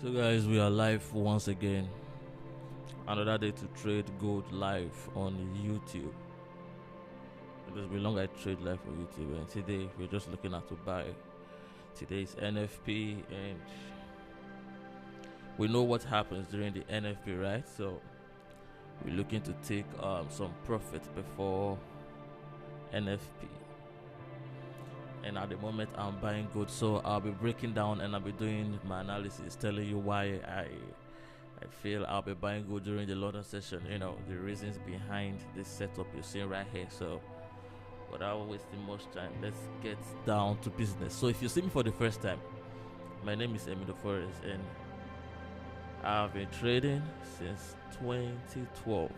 So guys, we are live once again. Another day to trade gold live on YouTube. It has been long I trade live on YouTube, and today we're just looking at to buy today's NFP, and we know what happens during the NFP, right? So we're looking to take some profit before NFP. And at the moment I'm buying gold, so I'll be breaking down and I'll be doing my analysis, telling you why I feel I'll be buying gold during the London session, the reasons behind this setup you're seeing right here. So without wasting much time, let's get down to business. So if you see me for the first time, my name is Emilio Forrest, and I've been trading since 2012.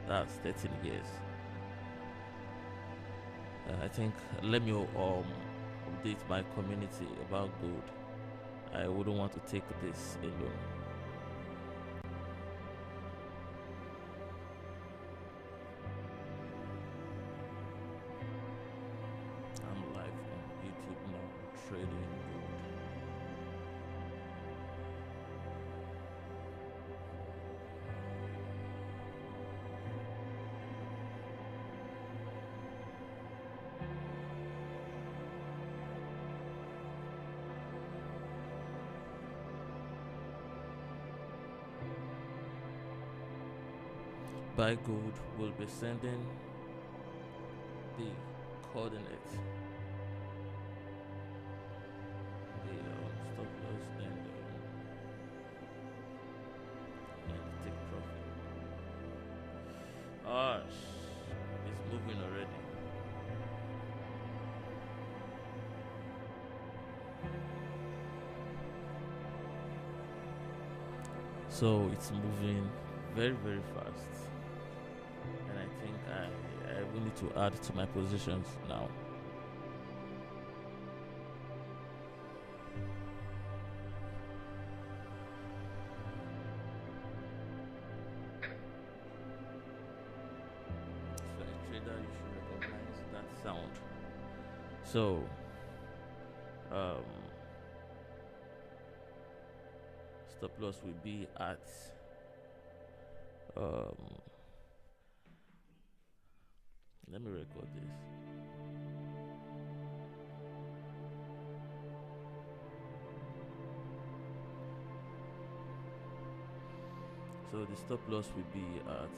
That's 13 years. I think, let me update my community about gold. I wouldn't want to take this alone. I'm live on YouTube now, trading gold. Buy gold will be sending the coordinates, the stop loss, and take profit. It's moving already. So it's moving very, very fast, and I think I will need to add to my positions now. If you're a trader, you should recognize that sound. So stop loss will be at let me record this. So the stop loss will be at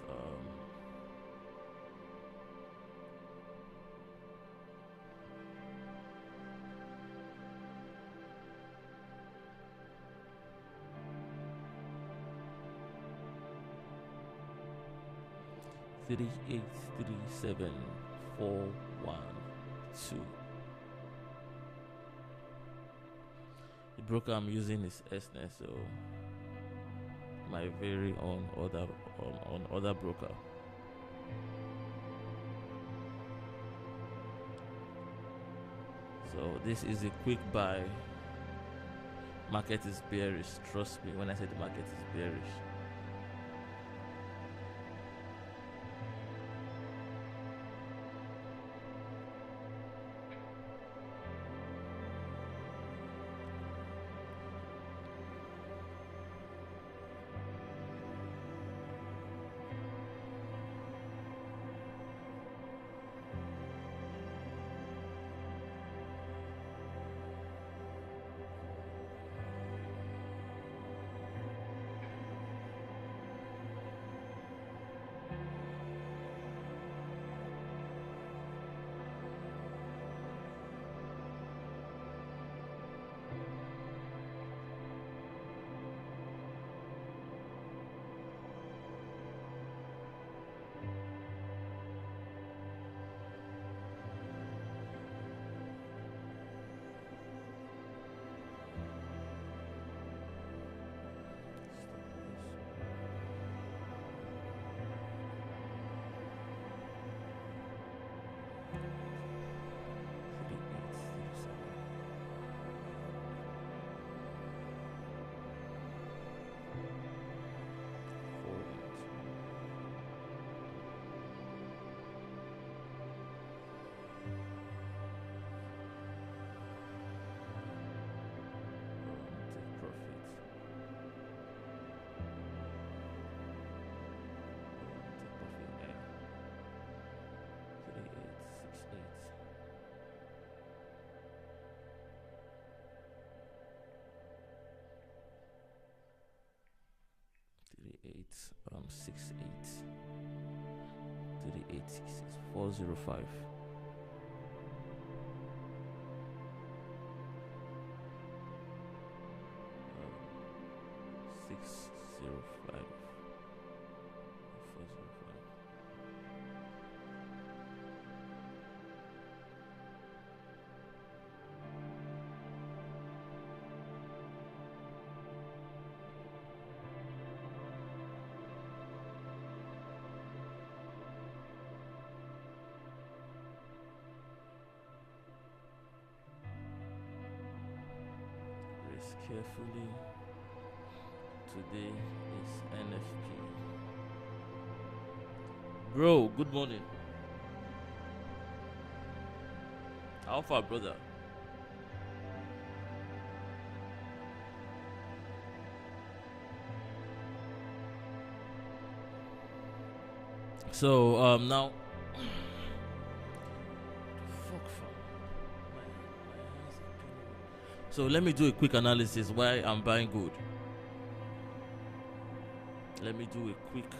3837,412. The broker I'm using is SNES, so my very own other broker. So this is a quick buy. Market is bearish. Trust me when I say the market is bearish. 68 3866 405. 605 405. Raise carefully. Today is NFP. Bro, good morning. How far, brother? So now fuck from my hands are paining me. So let me do a quick analysis why I'm buying gold. Let me do a quick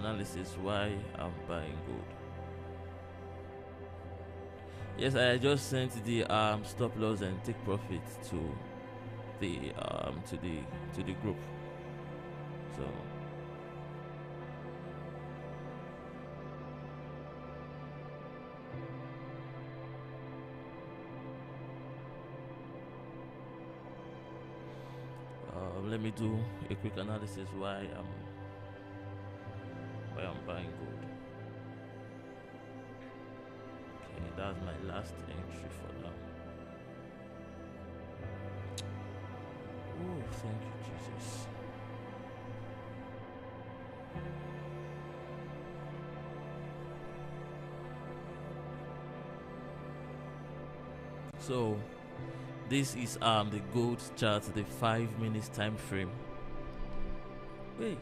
analysis why I'm buying gold. Yes, I just sent the stop loss and take profit to the group. So let me do a quick analysis why I'm buying gold. Okay, that's my last entry for now. Oh, thank you, Jesus. So this is the gold chart, the 5 minutes time frame. Wait.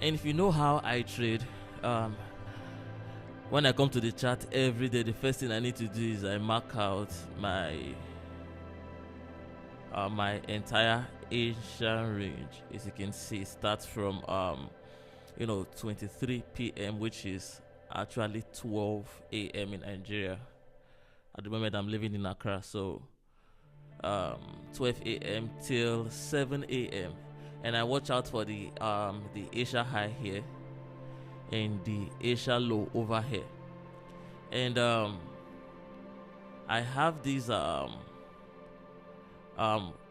And if you know how I trade, when I come to the chart every day, the first thing I need to do is I mark out my my entire Asian range. As you can see, it starts from 23 p.m., which is actually 12 a.m. in Nigeria. At the moment, I'm living in Accra, so 12 a.m. till 7 a.m. and I watch out for the Asia high here and the Asia low over here, and I have these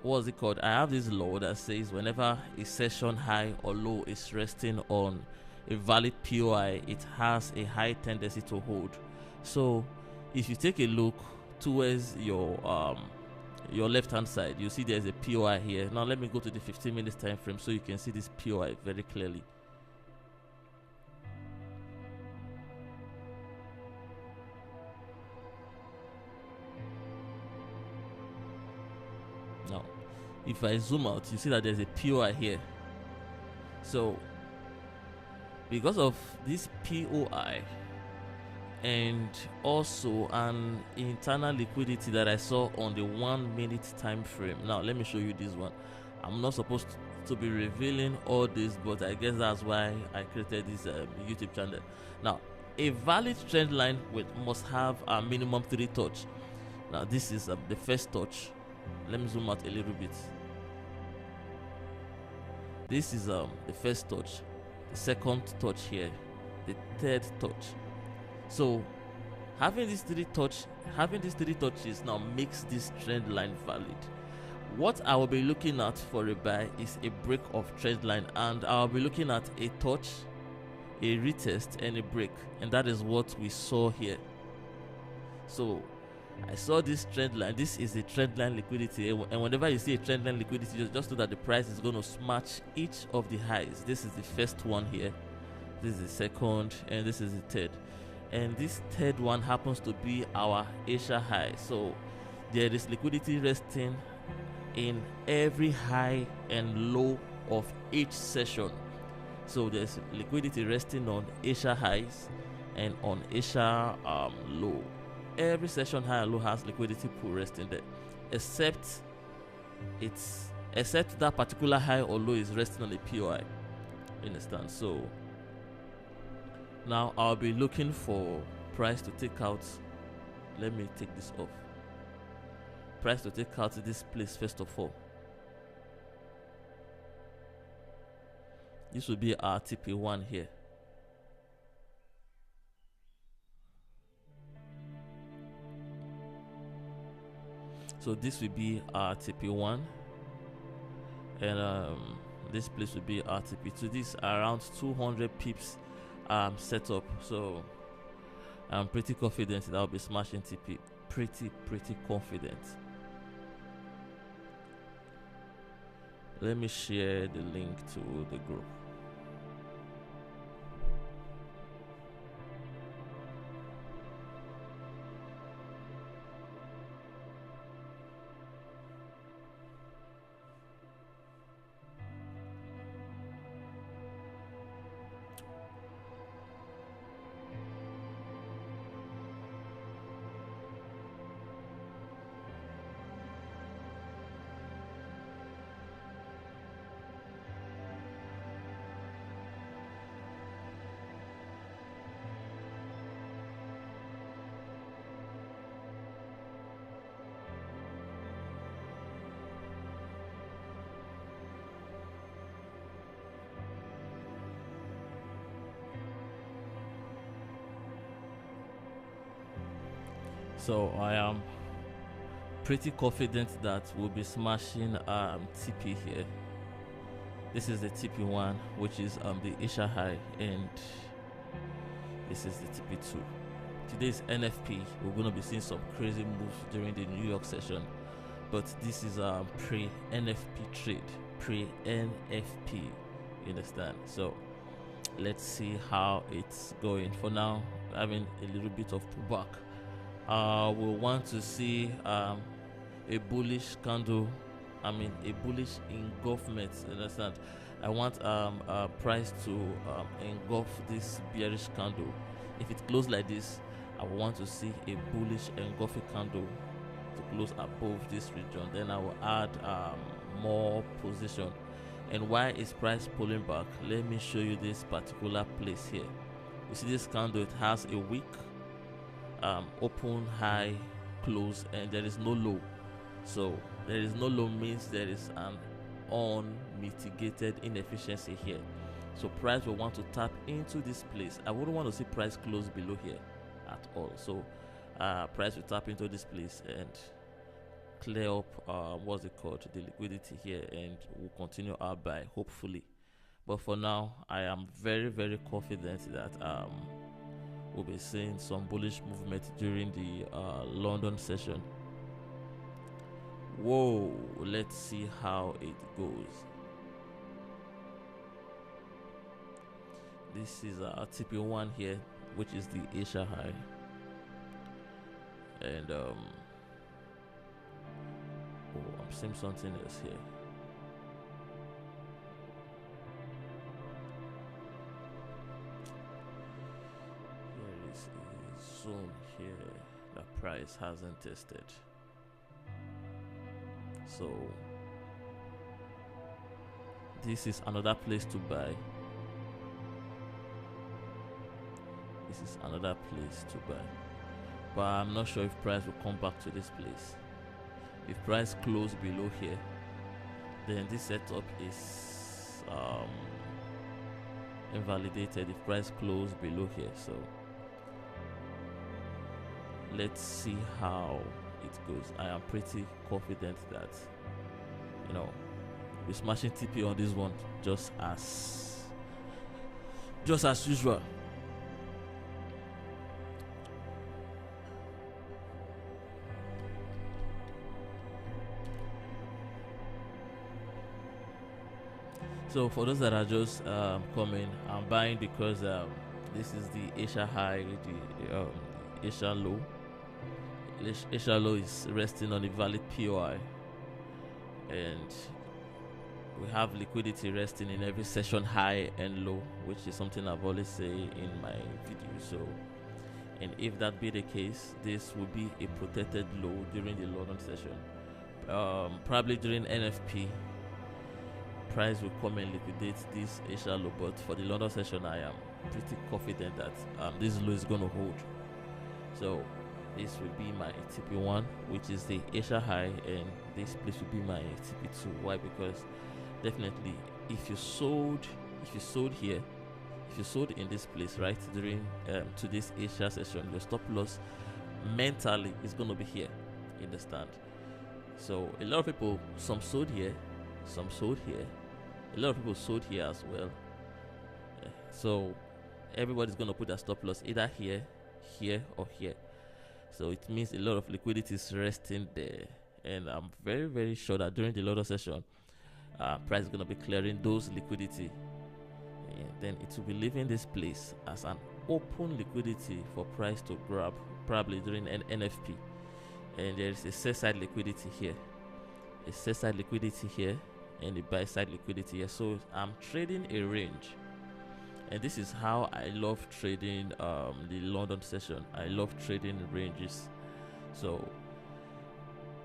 what's it called? I have this law that says whenever a session high or low is resting on a valid POI, it has a high tendency to hold. So if you take a look towards your left hand side, you see there's a POI here. Now let me go to the 15 minutes time frame so you can see this POI very clearly. Now if I zoom out, you see that there's a POI here. So because of this POI and also an internal liquidity that I saw on the 1 minute time frame. Now let me show you this one. I'm not supposed to be revealing all this, but I guess that's why I created this YouTube channel. Now a valid trend line must have a minimum 3 touch. Now this is the first touch. Let me zoom out a little bit. This is the first touch, the second touch here, the third touch. So having these three touches now makes this trend line valid. What I will be looking at for a buy is a break of trend line, and I'll be looking at a touch, a retest, and a break, and that is what we saw here. So I saw this trend line. This is a trend line liquidity, and whenever you see a trend line liquidity, just know that the price is going to smash each of the highs. This is the first one here, this is the second, and this is the third. And this third one happens to be our Asia high. So there is liquidity resting in every high and low of each session. So there's liquidity resting on Asia highs and on Asia low. Every session high and low has liquidity pool resting there, except except that particular high or low is resting on a POI. Understand? So now I'll be looking for price to take out. Let me take this off. Price to take out this place first of all. This will be our TP1 here. So this will be our TP1, and this place will be our TP2. This around 200 pips setup. So I'm pretty confident that I'll be smashing TP. Pretty confident. Let me share the link to the group. So I am pretty confident that we'll be smashing TP here. This is the TP1, which is the Asia high, and this is the TP2. Today's NFP. We're gonna be seeing some crazy moves during the New York session, but this is a pre-NFP trade, pre-NFP. You understand? So let's see how it's going. For now, having a little bit of pullback. We'll want to see a bullish candle. I mean, a bullish engulfment. Understand? I want price to engulf this bearish candle. If it closes like this, I want to see a bullish engulfing candle to close above this region. Then I will add more position. And why is price pulling back? Let me show you this particular place here. You see this candle? It has a weak open, high, close, and there is no low. So there is no low means there is an unmitigated inefficiency here. So price will want to tap into this place. I wouldn't want to see price close below here at all. So price will tap into this place and clear up what's it called, the liquidity here, and we'll continue our buy hopefully. But for now, I am very confident that we'll be seeing some bullish movement during the London session. Whoa, let's see how it goes. This is TP1 here, which is the Asia high, and oh, I'm seeing something else here. Zone here that price hasn't tested, so this is another place to buy. This is another place to buy, but I'm not sure if price will come back to this place. If price close below here, then this setup is invalidated. If price close below here, so let's see how it goes. I am pretty confident that, you know, we're smashing TP on this one just as usual. So for those that are just coming, I'm buying because this is the Asia high, the Asia low. Asia low is resting on a valid POI, and we have liquidity resting in every session high and low, which is something I've always say in my video. So, and if that be the case, this will be a protected low during the London session. Probably during NFP, price will come and liquidate this Asia low, but for the London session I am pretty confident that this low is going to hold. So this will be my TP1, which is the Asia high, and this place will be my TP2. Why? Because definitely if you sold here, if you sold in this place right during today's Asia session, your stop loss mentally is going to be here. You understand? So a lot of people, some sold here, some sold here, a lot of people sold here as well. So everybody's going to put their stop loss either here, here, or here. So it means a lot of liquidity is resting there, and I'm very, very sure that during the Lotto session, price is going to be clearing those liquidity, and then it will be leaving this place as an open liquidity for price to grab, probably during an NFP. And there is a sell side liquidity here, a sell side liquidity here, and a buy side liquidity here. So I'm trading a range, and this is how I love trading the London session. I love trading ranges. So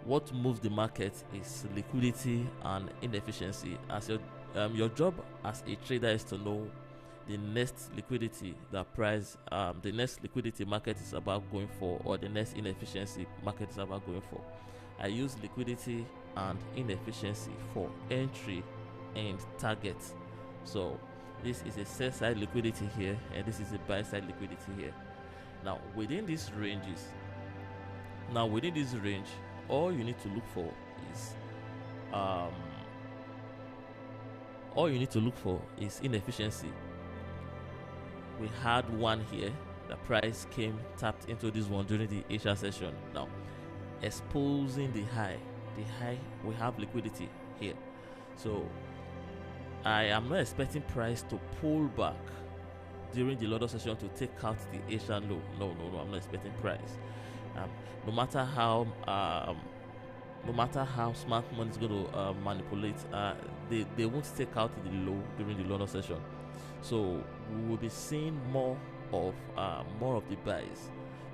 what moves the market is liquidity and inefficiency. As your job as a trader is to know the next liquidity that price, the next liquidity market is about going for, or the next inefficiency market is about going for. I use liquidity and inefficiency for entry and target. So this is a sell side liquidity here, and this is a buy side liquidity here. Now within these ranges, all you need to look for is inefficiency. We had one here. The price came, tapped into this one during the Asia session. Now exposing the high, we have liquidity here. So I am not expecting price to pull back during the Lotto session to take out the Asian low. No, I'm not expecting price. No matter how smart money is going to manipulate, they won't take out the low during the Lotto session. So we will be seeing more of the buys,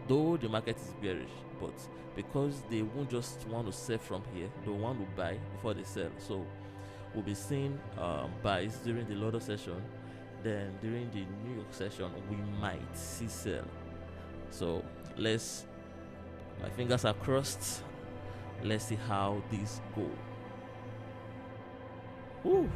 though the market is bearish. But because they won't just want to sell from here, they want to buy before they sell. So we'll be seeing buys during the Lotto session. Then during the New York session, we might see sell. So my fingers are crossed. Let's see how this go. Woo.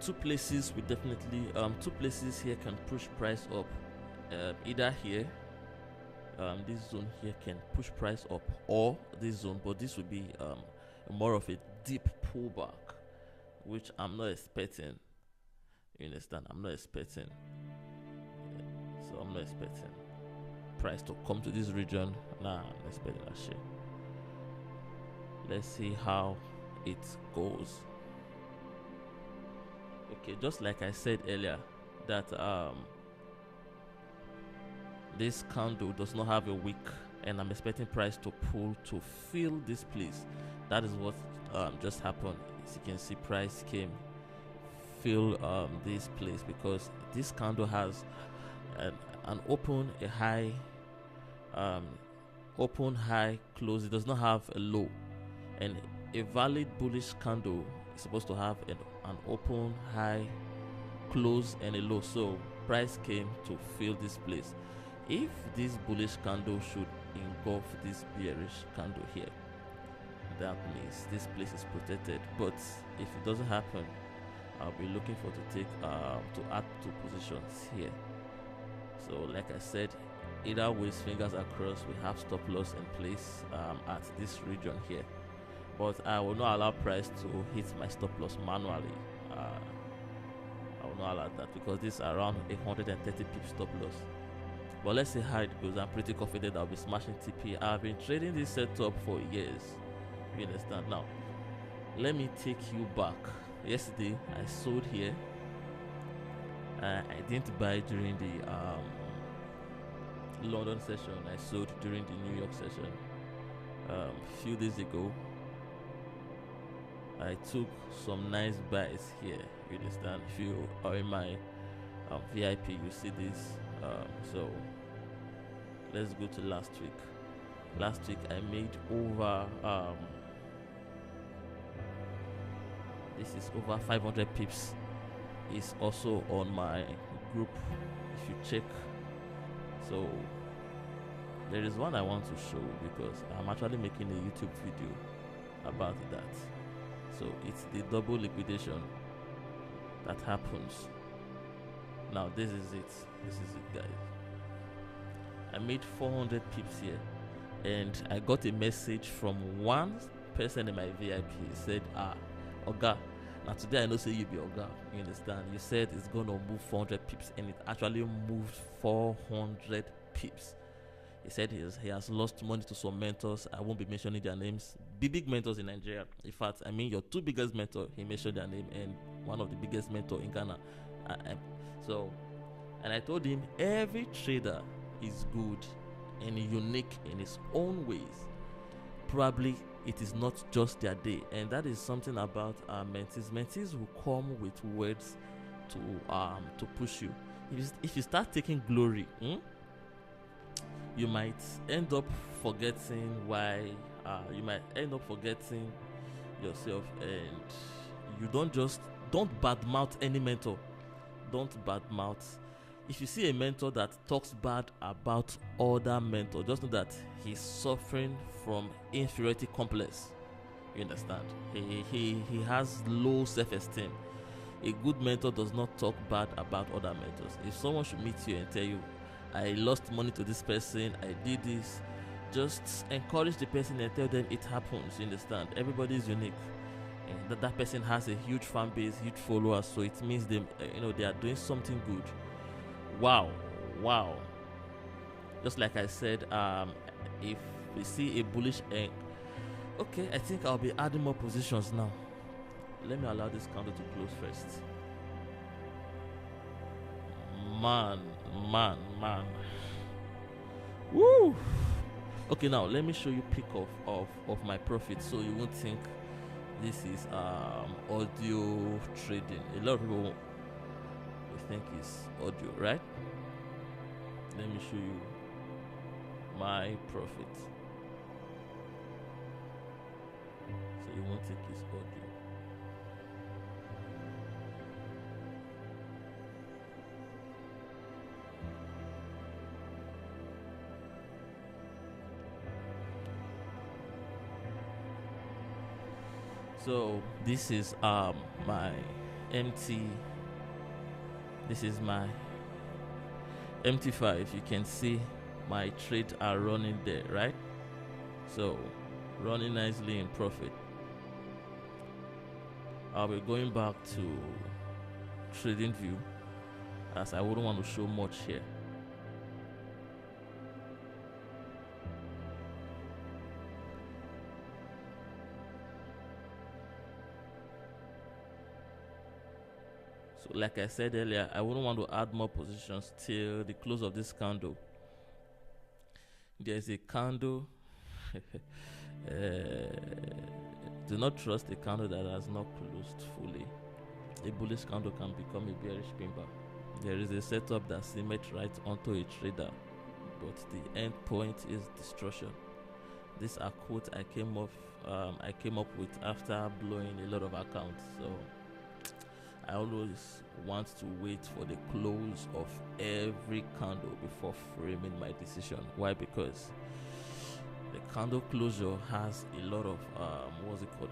Two places here can push price up. Either here, this zone here can push price up, or this zone, but this would be more of a deep pullback, which I'm not expecting. You understand? I'm not expecting. So I'm not expecting price to come to this region. Nah, I'm not expecting that shit. Let's see how it goes. Okay, just like I said earlier, that this candle does not have a wick, and I'm expecting price to pull to fill this place. That is what just happened. As you can see, price came, fill this place, because this candle has an open, a high, open, high, close. It does not have a low, and a valid bullish candle is supposed to have an open, high, close, and a low. So price came to fill this place. If this bullish candle should engulf this bearish candle here, that means this place is protected. But if it doesn't happen, I'll be looking for to add two positions here. So like I said, either ways, fingers are crossed, we have stop loss in place at this region here. But I will not allow price to hit my stop loss manually. I will not allow that, because this is around 130 pip stop loss. But let's see how it goes. I'm pretty confident I'll be smashing TP. I've been trading this setup for years. You understand? Now, let me take you back. Yesterday, I sold here. I didn't buy during the London session I sold during the New York session. Few days ago, I took some nice buys here. You understand? If you are in my VIP, you see this. So let's go to last week. Last week I made over this is over 500 pips. It's also on my group if you check. So there is one I want to show because I'm actually making a YouTube video about that. So it's the double liquidation that happens. Now this is it. This is it, guys. I made 400 pips here, and I got a message from one person in my VIP. He said, Oga, now today I know say you be Oga. You understand? You said it's gonna move 400 pips, and it actually moved 400 pips. He said he has lost money to some mentors. I won't be mentioning their names. Big mentors in Nigeria. In fact, I mean your two biggest mentors, he mentioned their name, and one of the biggest mentor in Ghana. And I told him every trader is good and unique in his own ways. Probably it is not just their day, and that is something about our mentees. Mentees will come with words to push you. If you start taking glory, you might end up forgetting why. You might end up forgetting yourself, and you don't badmouth any mentor. Don't badmouth. If you see a mentor that talks bad about other mentors, just know that he's suffering from inferiority complex. You understand? He has low self-esteem. A good mentor does not talk bad about other mentors. If someone should meet you and tell you, I lost money to this person, I did this, just encourage the person and tell them it happens. You understand? Everybody is unique, and that person has a huge fan base, huge followers, so it means they are doing something good. Wow. Just like I said, if we see a bullish egg, okay, I think I'll be adding more positions now. Let me allow this candle to close first. Man. Woo. Okay, now let me show you pick of my profit, so you won't think this is audio trading. A lot of people think it's audio, right? Let me show you my profit, so you won't think it's audio. So this is my MT. This is my MT5. You can see my trades are running there, right? So running nicely in profit. I'll be going back to trading view, as I wouldn't want to show much here. So like I said earlier, I wouldn't want to add more positions till the close of this candle. There's a candle. Do not trust a candle that has not closed fully. A bullish candle can become a bearish pin-bar. There is a setup that seems right onto a trader, but the end point is destruction. These are quotes I came up with after blowing a lot of accounts. So I always want to wait for the close of every candle before framing my decision. Why? Because the candle closure has a lot of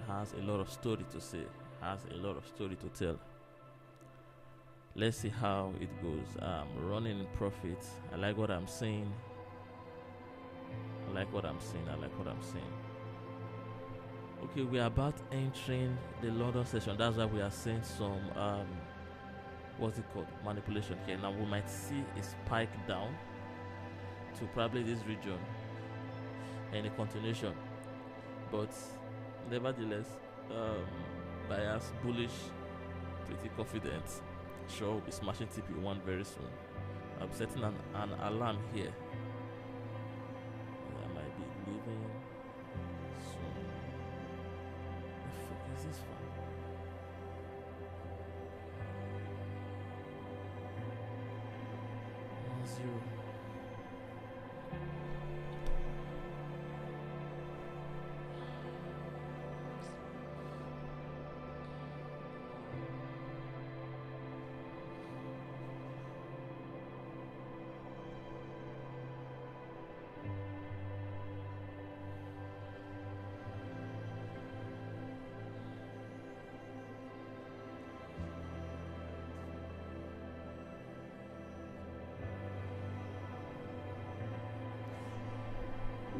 has a lot of story to say, has a lot of story to tell. Let's see how it goes. Running in profit. I like what I'm saying. Okay, we are about entering the London session. That's why we are seeing some manipulation here. Now we might see a spike down to probably this region and a continuation, but nevertheless, bias bullish, pretty confident. Sure, we'll be smashing TP1 very soon. I'm setting an alarm here is this fun? 1-0.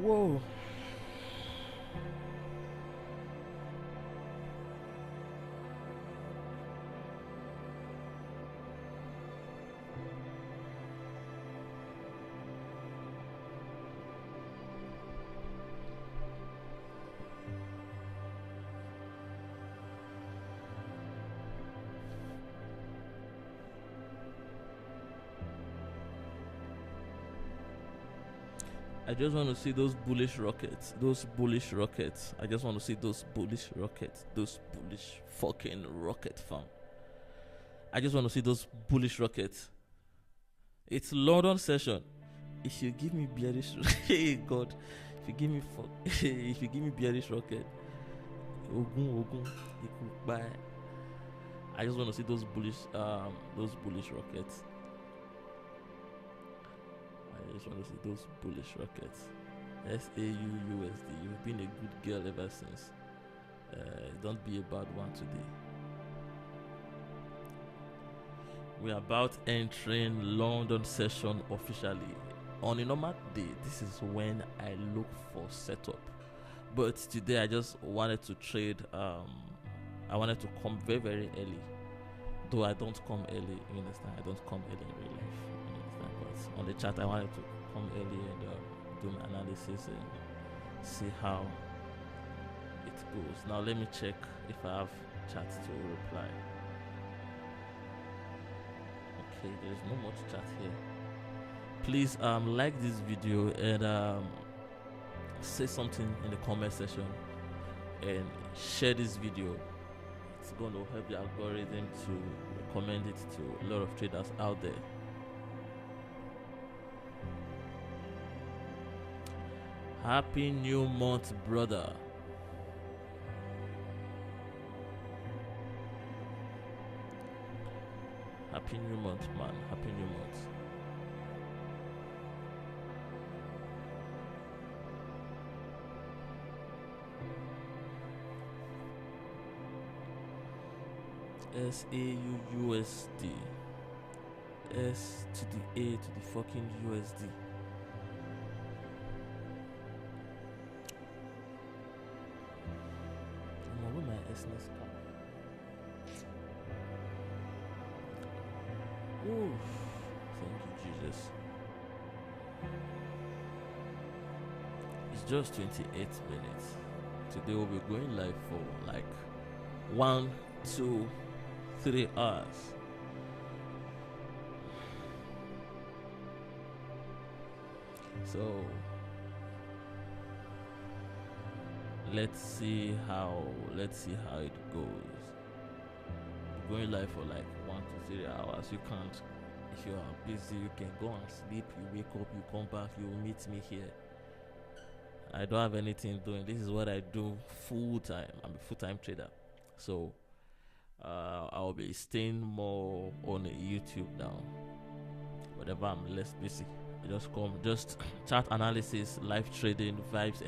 Whoa. I just want to see those bullish rockets. Those bullish rockets. I just want to see those bullish rockets. Those bullish fucking rocket fam. I just want to see those bullish rockets. It's London session. If you give me bearish, hey God, if you give me if you give me bearish rocket, ogun, you could buy. I just want to see those bullish rockets. I just want to see those bullish rockets. XauUsd. You've been a good girl ever since. Don't be a bad one today. We're about entering London session officially. On a normal day, this is when I look for setup. But today I just wanted to trade. I wanted to come very, very early. Though I don't come early, you understand? I don't come early in real life. You understand? But on the chat, I wanted to come early and do an analysis and see how it goes. Now let me check if I have chat to reply. Okay, there is no much chat here. Please like this video and say something in the comment section and share this video. It's going to help the algorithm to recommend it to a lot of traders out there. Happy new month, brother. Happy new month, man. Happy new month. XauUsd. S to the A to the fucking USD. Where my SNES come? Oof. Thank you, Jesus. It's just 28 minutes. Today we'll be going live for like 1, 2, 3 hours. So let's see how it goes. We're going live for like 1 to 3 hours. You can't, if you are busy, you can go and sleep. You wake up, you come back, you will meet me here. I don't have anything doing. This is what I do full time. I'm a full-time trader, so I'll be staying more on YouTube now. Whenever I'm less busy, I just come, just chart analysis, live trading, vibes,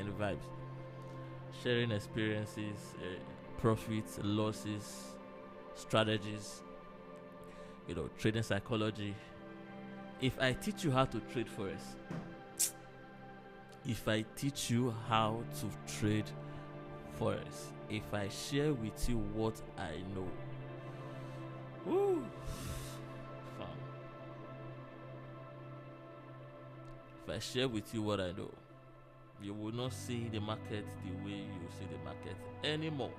sharing experiences, profits, losses, strategies, trading psychology. If I teach you how to trade forex, if I teach you how to trade forex, if I share with you what I know, woo, fam. If I share with you what I know, you will not see the market the way you see the market anymore.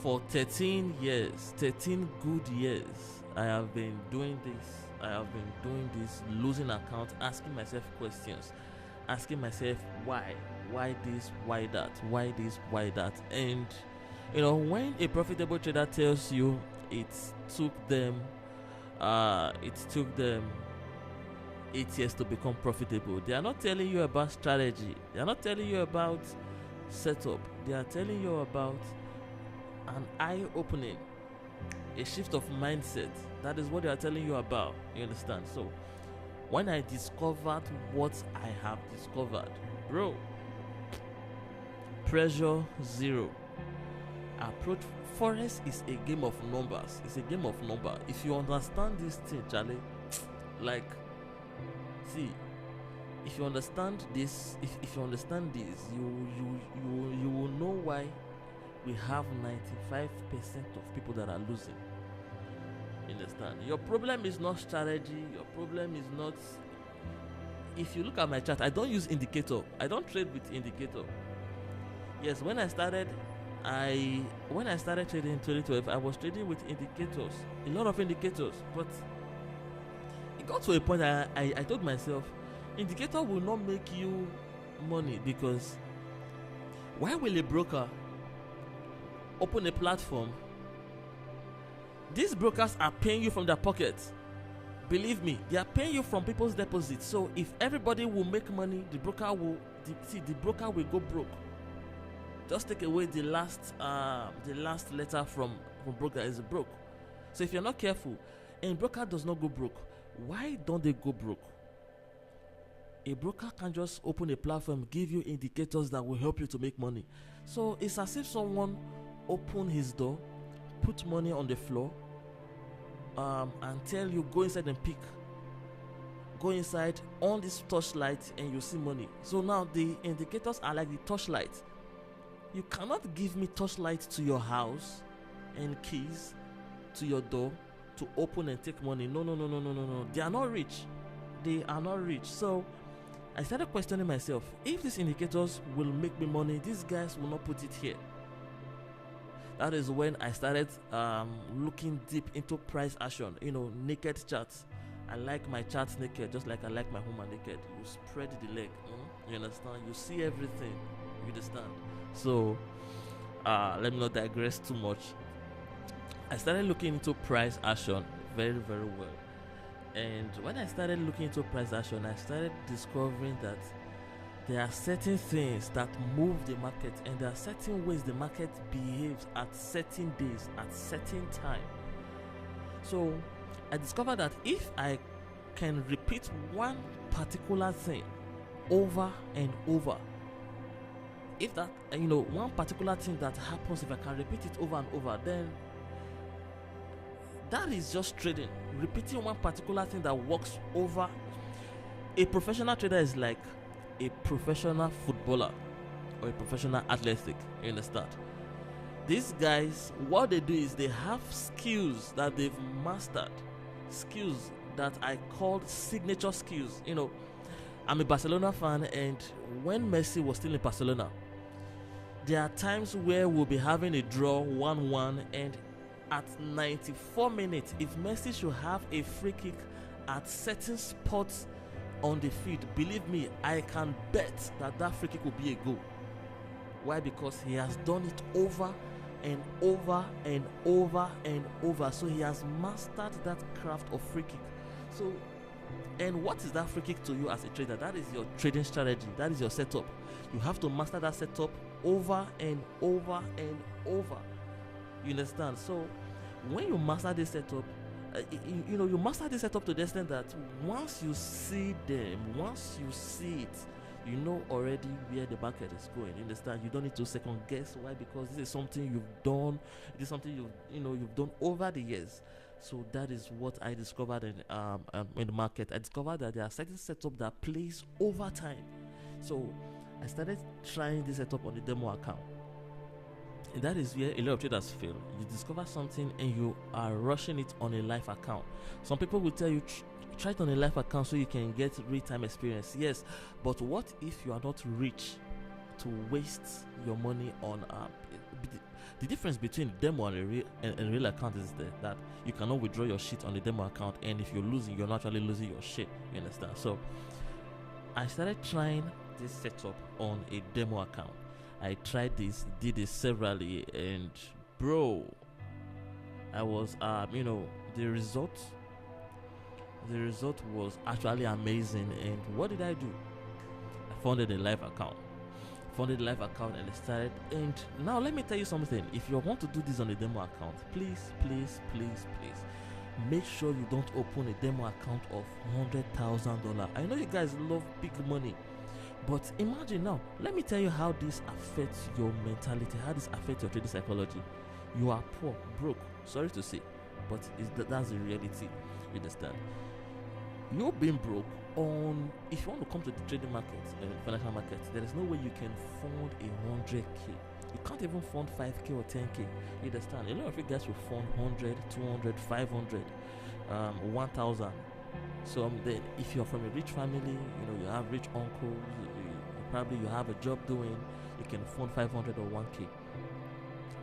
For 13 years, 13 good years, I have been doing this, losing account, asking myself questions, asking myself why, why this, why that, why this, why that. And when a profitable trader tells you it took them it took them 8 years to become profitable, they are not telling you about strategy, they are not telling you about setup, they are telling you about an eye-opening, a shift of mindset. That is what they are telling you about. You understand? So when I discovered what I have discovered, bro, pressure zero. Approach Forex is a game of numbers. It's a game of number. If you understand this thing, Charlie, like, see, if you understand this, if you understand this, you will know why we have 95% of people that are losing. You understand? Your problem is not strategy. Your problem is not. If you look at my chart, I don't use indicator. I don't trade with indicator. Yes, when I started trading in 2012, I was trading with indicators, a lot of indicators. But it got to a point I told myself, indicator will not make you money, because why will a broker open a platform? These brokers are paying you from their pockets. Believe me, they are paying you from people's deposits. So if everybody will make money, the broker will go broke. Just take away the last letter from broker is broke. So if you're not careful, and broker does not go broke, why don't they go broke? A broker can just open a platform, give you indicators that will help you to make money. So it's as if someone opened his door, put money on the floor, and tell you go inside and pick. Go inside on this torchlight and you see money. So now the indicators are like the torchlight. You cannot give me torchlight to your house and keys to your door to open and take money. No. They are not rich. They are not rich. So I started questioning myself. If these indicators will make me money, these guys will not put it here. That is when I started looking deep into price action. Naked charts. I like my charts naked, just like I like my woman naked. You spread the leg. You understand? You see everything. You understand? So let me not digress too much. I started looking into price action very, very well. And when I started looking into price action, I started discovering that there are certain things that move the market, and there are certain ways the market behaves at certain days, at certain time. So I discovered that if I can repeat one particular thing over and over, if that one particular thing that happens, if I can repeat it over and over, then that is just trading. Repeating one particular thing that works over. A professional trader is like a professional footballer or a professional athletic. You understand? These guys, what they do is they have skills that they've mastered, skills that I call signature skills. I'm a Barcelona fan, and when Messi was still in Barcelona, there are times where we'll be having a draw 1-1, and at 94 minutes, if Messi should have a free kick at certain spots on the field, believe me, I can bet that free kick will be a goal. Why? Because he has done it over and over and over and over. So he has mastered that craft of free kick. So, and what is that free kick to you as a trader? That is your trading strategy. That is your setup. You have to master that setup over and over and over. You understand? So when you master this setup, you master this setup to the extent that once you see them, once you see it, you know already where the market is going. You understand? You don't need to second guess. Why? Because this is something you've done. It is something you've done over the years. So that is what I discovered in the market. I discovered that there are certain setup that plays over time. So I started trying this setup on the demo account. And that is where a lot of traders fail. You discover something and you are rushing it on a live account. Some people will tell you, try it on a live account so you can get real-time experience. Yes, but what if you are not rich to waste your money on the difference between demo and a real account is that you cannot withdraw your shit on the demo account, and if you're losing, you're not actually losing your shit. You understand? So I started trying this setup on a demo account. I tried this, did it severally, and bro, I was the result was actually amazing. And what did I do? I founded a live account. And I started. And now let me tell you something. If you want to do this on a demo account, please, make sure you don't open a demo account of $100,000. I know you guys love big money, but imagine now. Let me tell you how this affects your mentality, how this affects your trading psychology. You are poor, broke. Sorry to say, but that's the reality. You understand? You're being broke on. If you want to come to the trading market, financial market, there is no way you can fund 100k. You can't even fund 5k or 10k. You understand? A lot of you guys will fund 100, 200, 500, 1000. So then, if you're from a rich family, you have rich uncles, probably you have a job doing, you can fund 500 or 1k.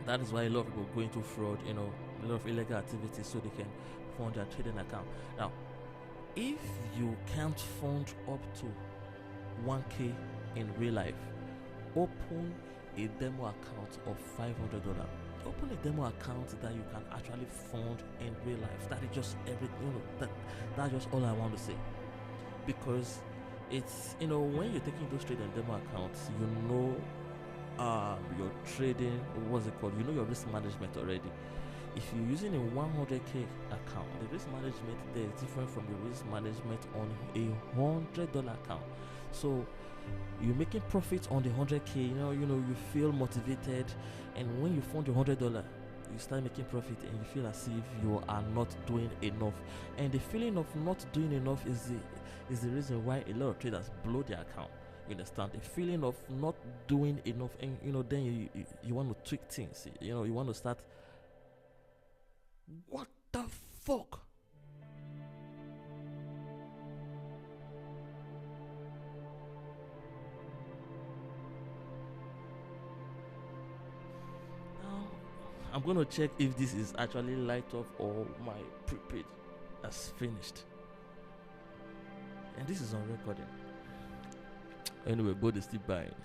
That is why a lot of people go into fraud, a lot of illegal activities, so they can fund their trading account. Now, if you can't fund up to 1k in real life, open a demo account of $500. Open a demo account that you can actually fund in real life. That is just everything. That's just all I want to say. Because it's when you're taking those trading demo accounts, your trading, what's it called? Your risk management already. If you're using a 100k account, the risk management there is different from the risk management on a $100 account. So you're making profits on the 100k. You feel motivated, and when you fund the $100, you start making profit, and you feel as if you are not doing enough. And the feeling of not doing enough is the reason why a lot of traders blow their account. You understand? The feeling of not doing enough, and then you want to tweak things. You want to start. What the fuck? Now, I'm going to check if this is actually light off or my prepaid has finished. And this is on recording. Anyway, gold is still buying.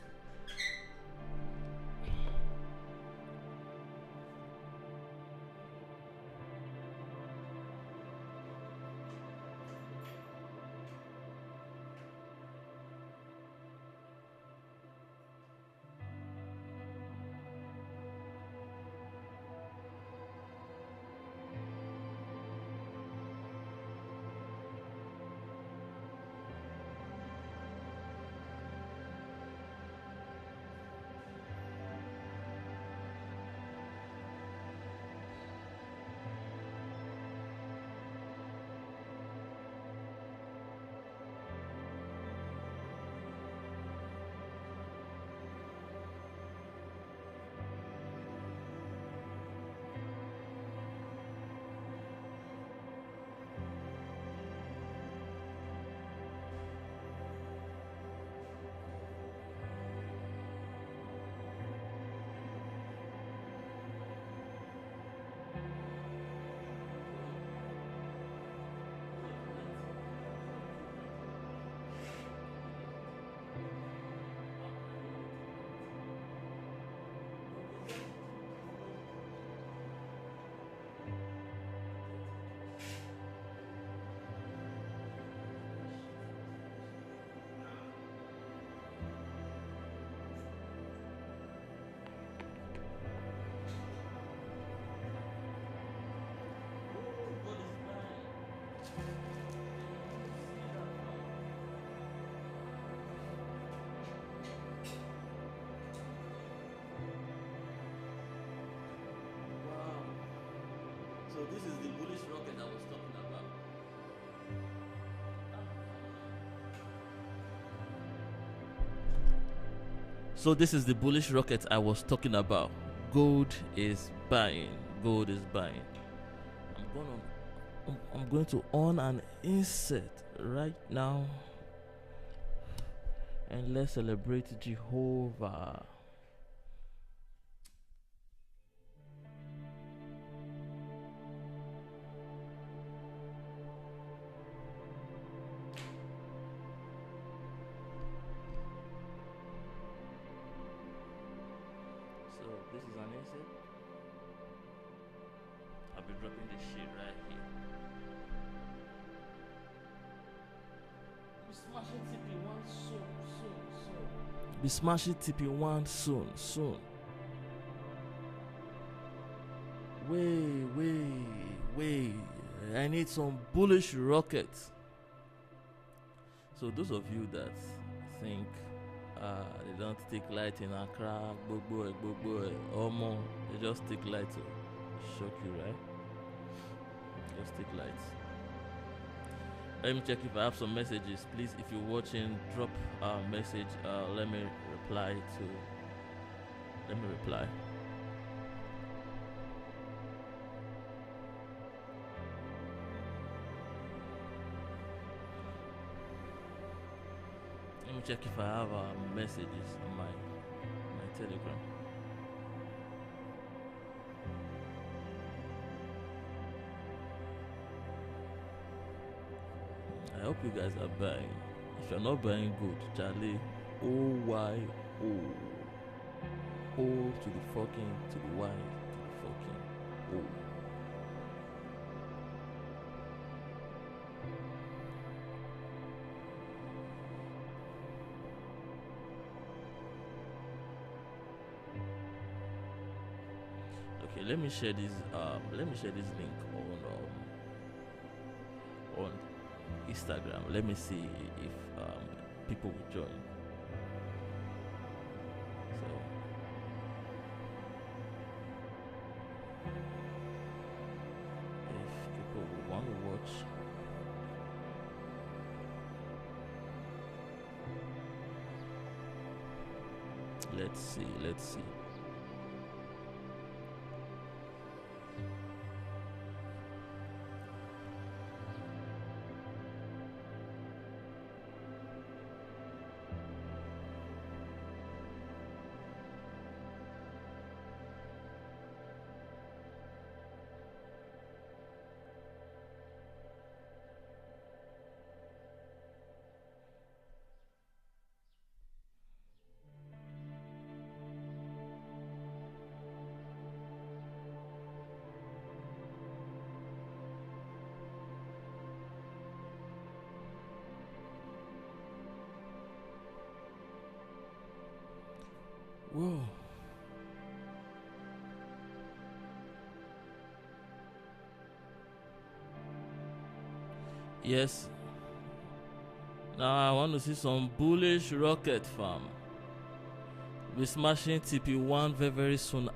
So this is the bullish rocket I was talking about. So this is the bullish rocket I was talking about. Gold is buying. Gold is buying. I'm going to on an insert right now, and let's celebrate Jehovah. be dropping this shit right here. Be smashing TP1 soon. Be smashing TP1 soon. Wait. I need some bullish rockets. So those of you that think they don't take light in Accra, Gbogbo, Omo, they just take light to shock you, right? Just take light. Let me check if I have some messages. Please, if you're watching, drop a message. Let me reply. Let me check if I have messages on my Telegram. I hope you guys are buying. If you're not buying good, Charlie, OYO. O to the fucking, to the Y, to the fucking O. Okay, let me share this link on Instagram. Let me see if people will join. So if people will want to watch, let's see. Whoa. Yes. Now I want to see some bullish rocket farm. We're smashing TP1 very, very soon.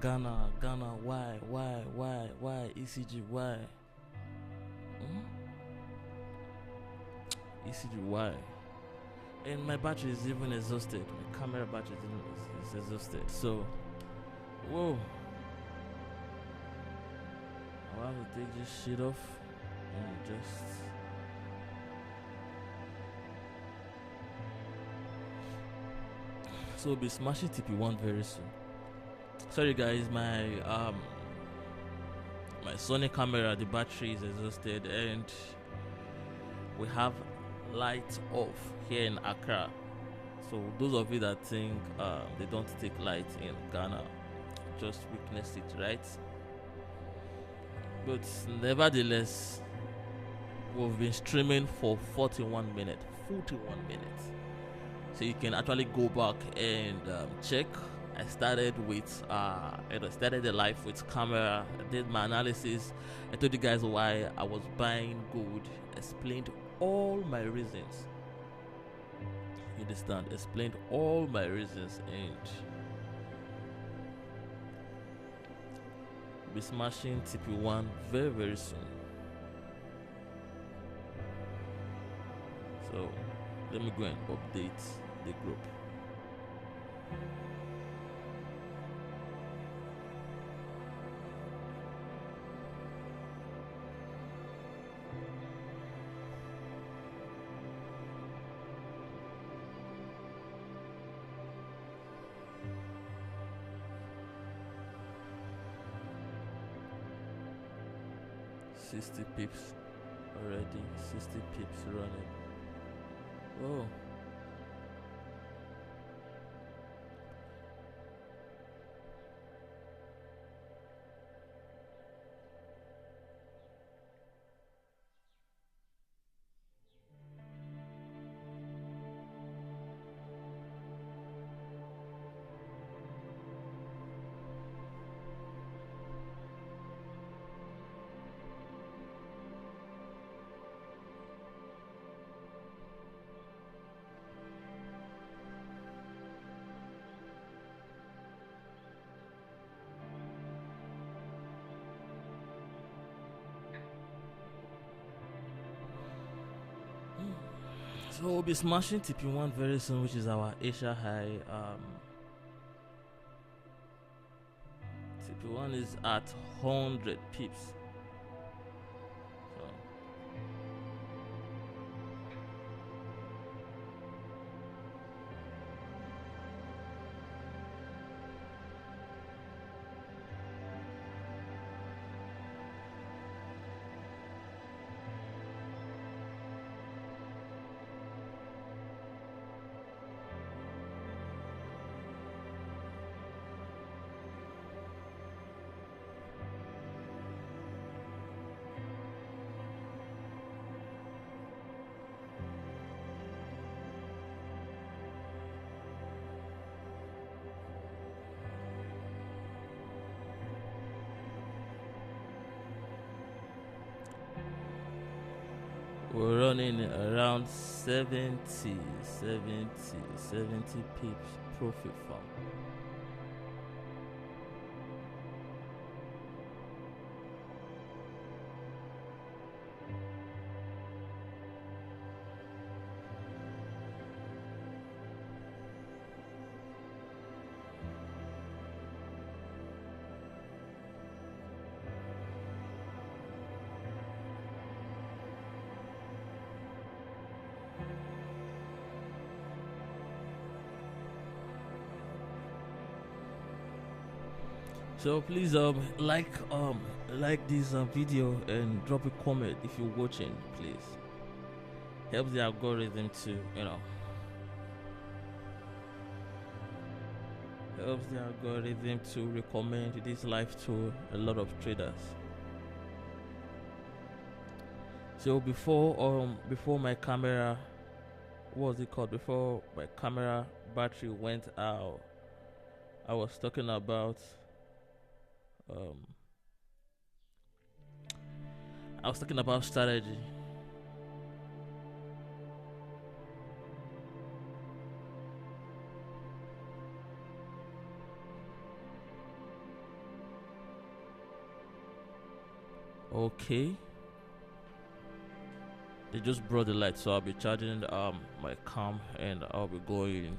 Ghana, why? ECG, why? ECG, why? And my battery is even exhausted. My camera battery is exhausted. So, whoa. I'll have to take this shit off and just. So we'll be smashing TP1 very soon. Sorry guys, my Sony camera, the battery is exhausted and we have light off here in Accra. So those of you that think they don't take light in Ghana, just witness it, right? But nevertheless, we've been streaming for 41 minutes. So you can actually go back and check. I started the live with camera. I did my analysis. I told you guys why I was buying gold. Explained all my reasons. You understand? Explained all my reasons and we'll be smashing TP1 very, very soon. So let me go and update the group. $60 pips already. 60 pips running. Oh. So we'll be smashing TP1 very soon, which is our Asia high. TP1 is at 100 pips. So we're running around 70 pips profit farm. So please like this video and drop a comment if you're watching, please. Helps the algorithm to helps the algorithm to recommend this live to a lot of traders. So before my camera, what was it called? Before my camera battery went out, I was talking about strategy. Okay, they just brought the light, so I'll be charging my cam and I'll be going.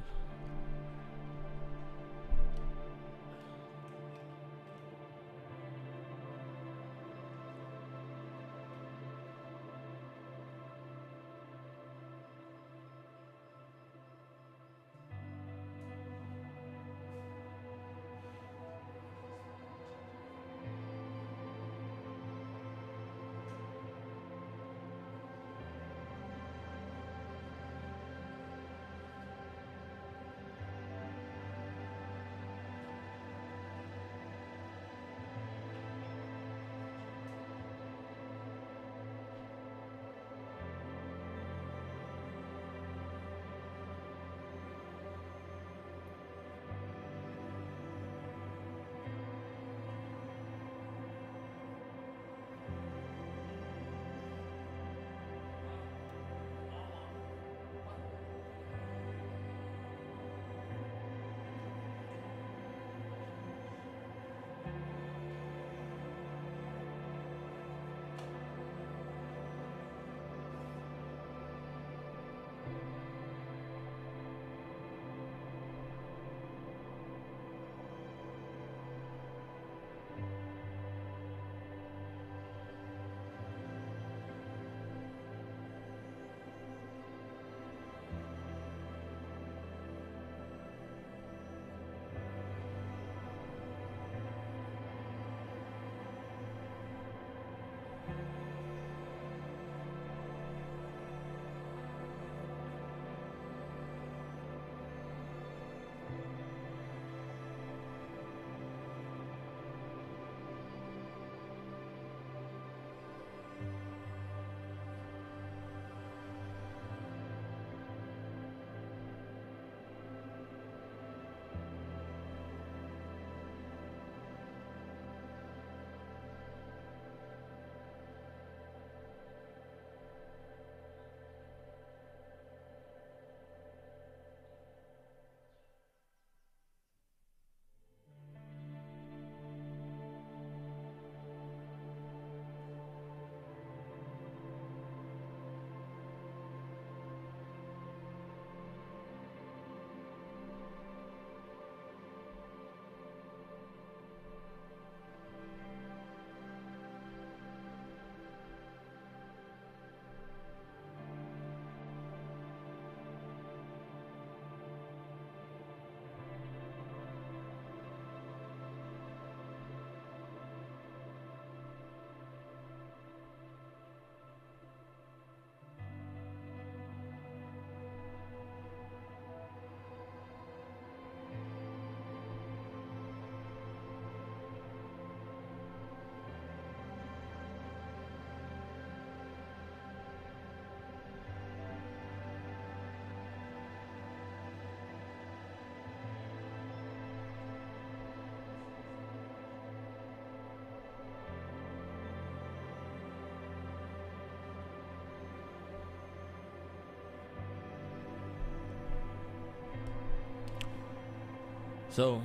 So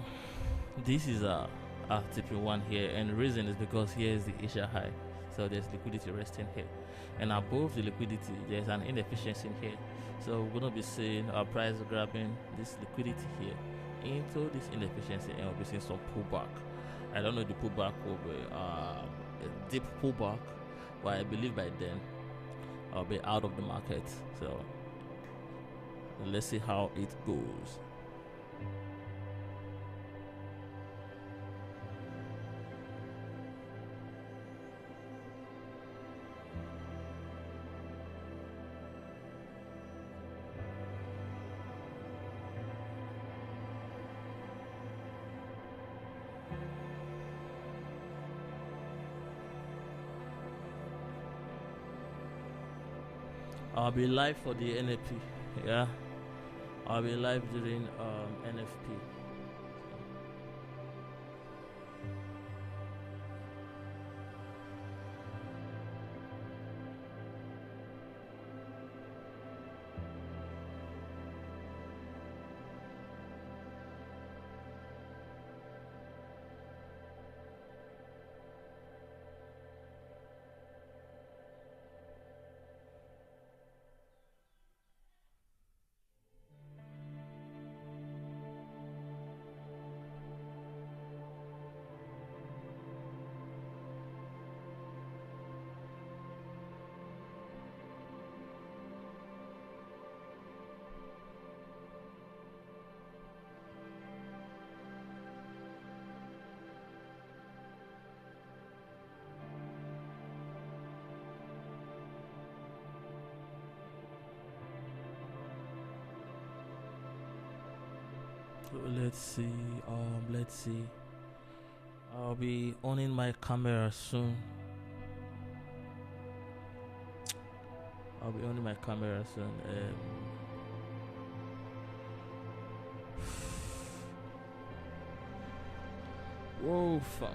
this is a TP1 here, and the reason is because here is the Asia high. So there's liquidity resting here, and above the liquidity there's an inefficiency in here. So we're gonna be seeing our price grabbing this liquidity here into this inefficiency, and we'll be seeing some pullback. I don't know, the pullback will be a deep pullback, but I believe by then I'll be out of the market. So let's see how it goes. I'll be live for the NFP. Yeah, I'll be live during NFP. So let's see. I'll be owning my camera soon. Whoa, fam.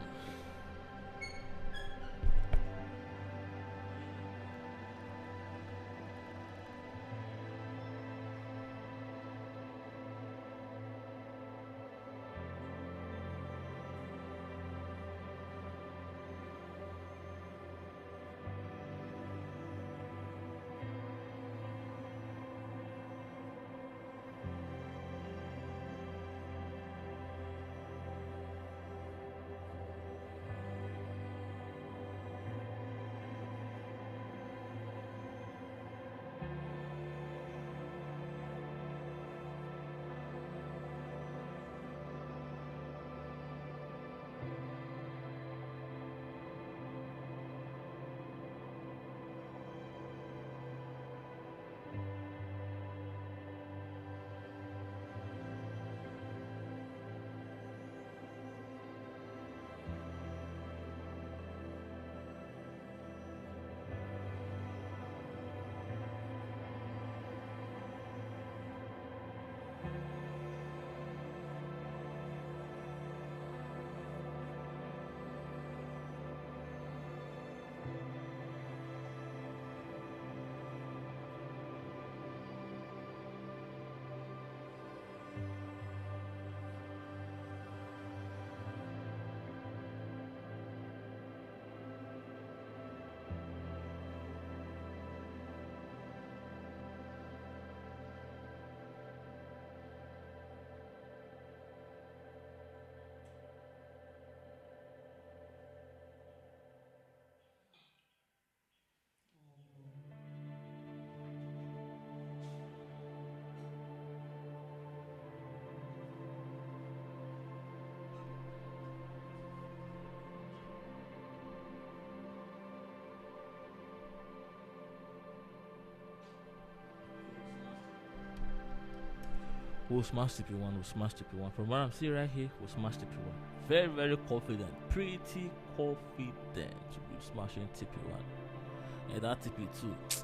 We'll smash TP1. From what I'm seeing right here, we'll smash TP1. Very, very confident. Pretty confident to be smashing TP1. And that TP2.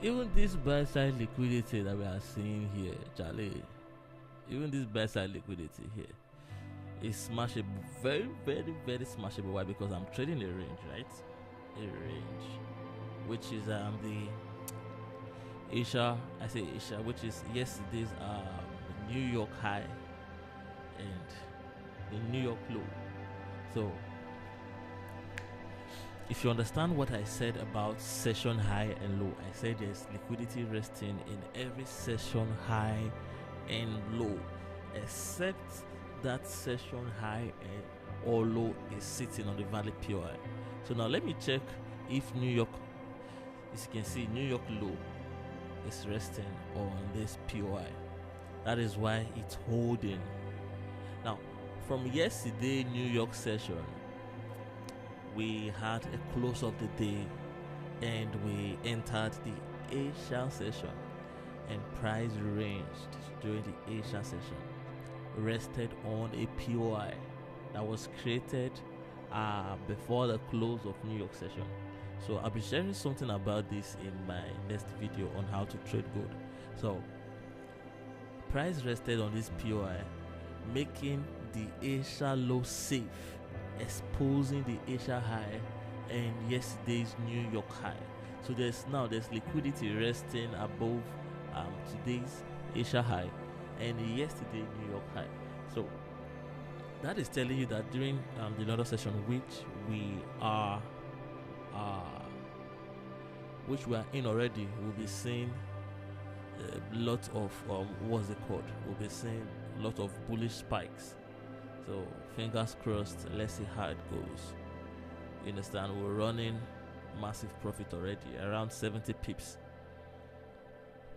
Even this buy side liquidity that we are seeing here, Charlie. Even this buy side liquidity here is smashable. Very, very, very smashable. Why? Because I'm trading a range, right? A range. Which is the Asia, which is yesterday's New York high, and the New York low. So if you understand what I said about session high and low, I said there's liquidity resting in every session high and low, except that session high or low is sitting on the valid POI. So now let me check if New York, as you can see, New York low is resting on this POI. That is why it's holding. Now, from yesterday New York session, we had a close of the day and we entered the Asian session, and price ranged during the Asian session rested on a POI that was created before the close of New York session. So I'll be sharing something about this in my next video on how to trade gold. So price rested on this POI, making the Asia low safe, exposing the Asia high and yesterday's New York high. So there's liquidity resting above today's Asia high and yesterday New York high. So that is telling you that during the London session, which we are in already, we'll be seeing a lot of what's it called? We'll be seeing a lot of bullish spikes. So fingers crossed. Let's see how it goes. You understand? We're running massive profit already, around 70 pips.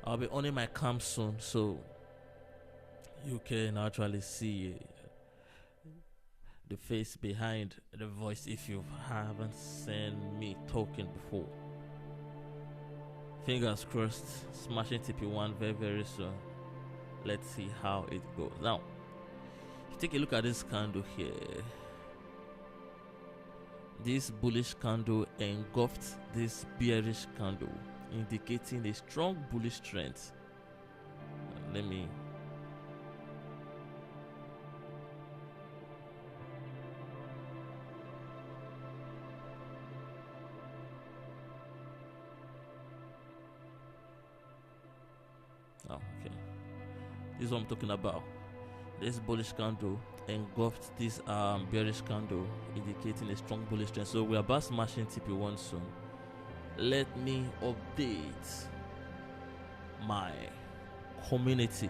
I'll be owning my cam soon, so you can actually see the face behind the voice if you haven't seen me talking before. Fingers crossed, smashing TP1 very, very soon. Let's see how it goes. Now, if you take a look at this candle here, this bullish candle engulfed this bearish candle, indicating a strong bullish trend. Let me okay. This is what I'm talking about. This bullish candle engulfed this bearish candle, indicating a strong bullish trend. So we're about smashing TP1 soon. Let me update my community.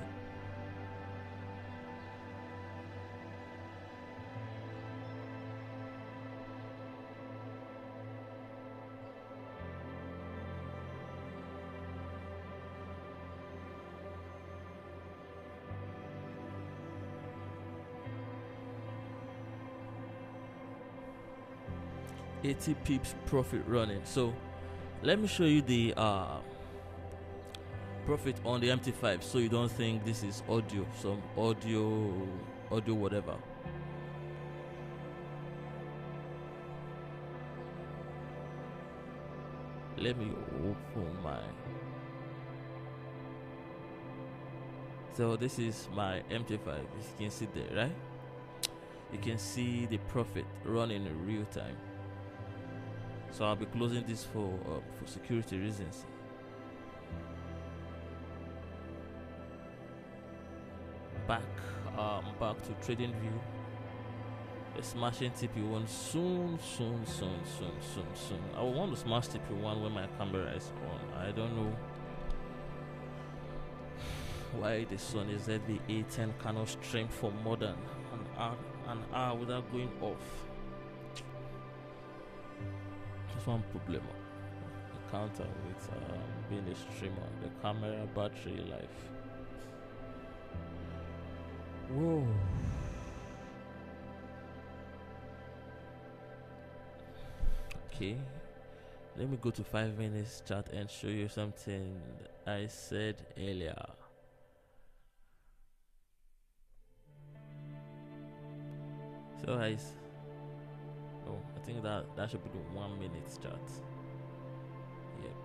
$80 pips profit running. So let me show you the profit on the MT5, so you don't think this is audio, some audio whatever. Let me open my, so this is my MT5, as you can see there, right? You can see the profit running in real time. So I'll be closing this for security reasons. Back to trading view. Smashing TP1 soon. I will want to smash TP1 when my camera is on. I don't know why the sun is at the A10 cannot stream for more than an hour without going off. That's one problem. The counter with being a streamer, the camera battery life. Whoa. Okay, let me go to 5 minutes chart and show you something I said earlier. So I think that should be the 1 minute chart. Yeah.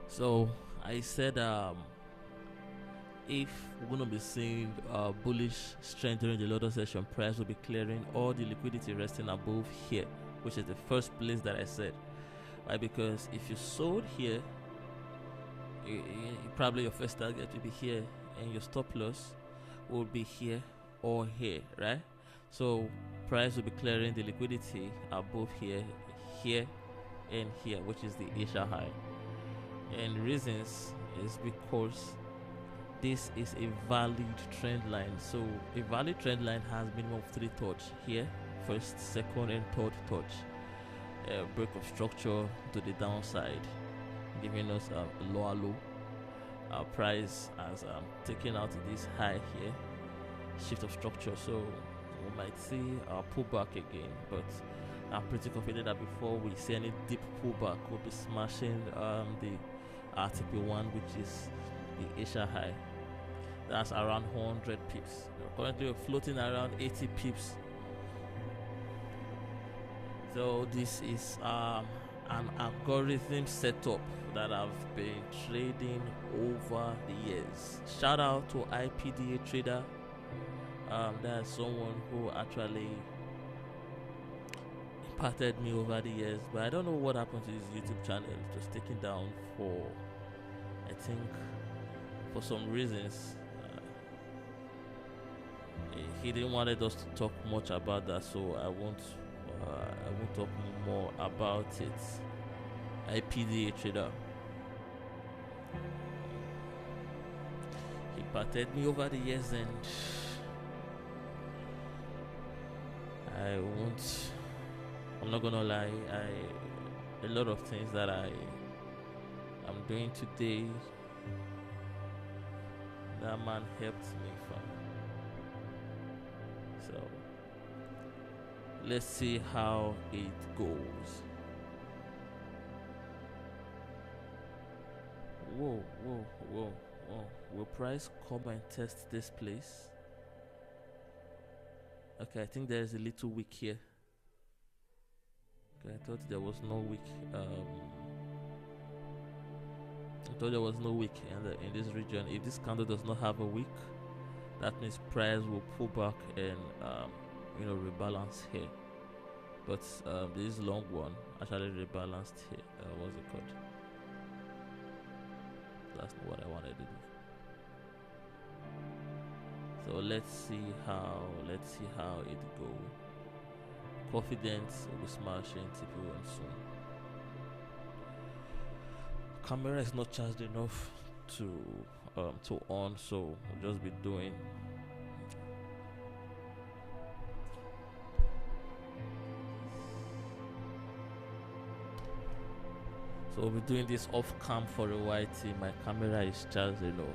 So I said if we're gonna be seeing bullish strength during the London session, price will be clearing all the liquidity resting above here, which is the first place that I said, right? Because if you sold here, probably your first target will be here, and your stop loss will be here or here, right? So price will be clearing the liquidity above here, here, and here, which is the Asia high. And reasons is because this is a valid trend line. So a valid trend line has minimum of 3 touch here, first, second, and third touch. A break of structure to the downside, giving us a lower low. Our price has taken out this high here, shift of structure, so we might see a pullback again, but I'm pretty confident that before we see any deep pullback, we'll be smashing the RTP1, which is the Asia high. That's around 100 pips. Currently we're floating around 80 pips. So this is an algorithm setup that I've been trading over the years. Shout out to IPDA Trader. That's someone who actually impacted me over the years, but I don't know what happened to his YouTube channel. It was taken down for, I think, for some reasons. He didn't wanted us to talk much about that, so I won't talk more about it. IPDA Trader. He impacted me over the years, and I'm not gonna lie, a lot of things that I'm doing today, that man helped me from. So let's see how it goes. Whoa. Will price come and test this place? Okay, I think there's a little wick here. Okay, I thought there was no wick. I thought there was no wick in this region. If this candle does not have a wick, that means price will pull back and rebalance here. But this long one actually rebalanced here. What's it called? That's not what I wanted to do. So let's see how it goes. Confidence will be smashing TP1 soon. Camera is not charged enough to on, so we'll just be doing. So we'll be doing this off cam for a while till my camera is charged enough.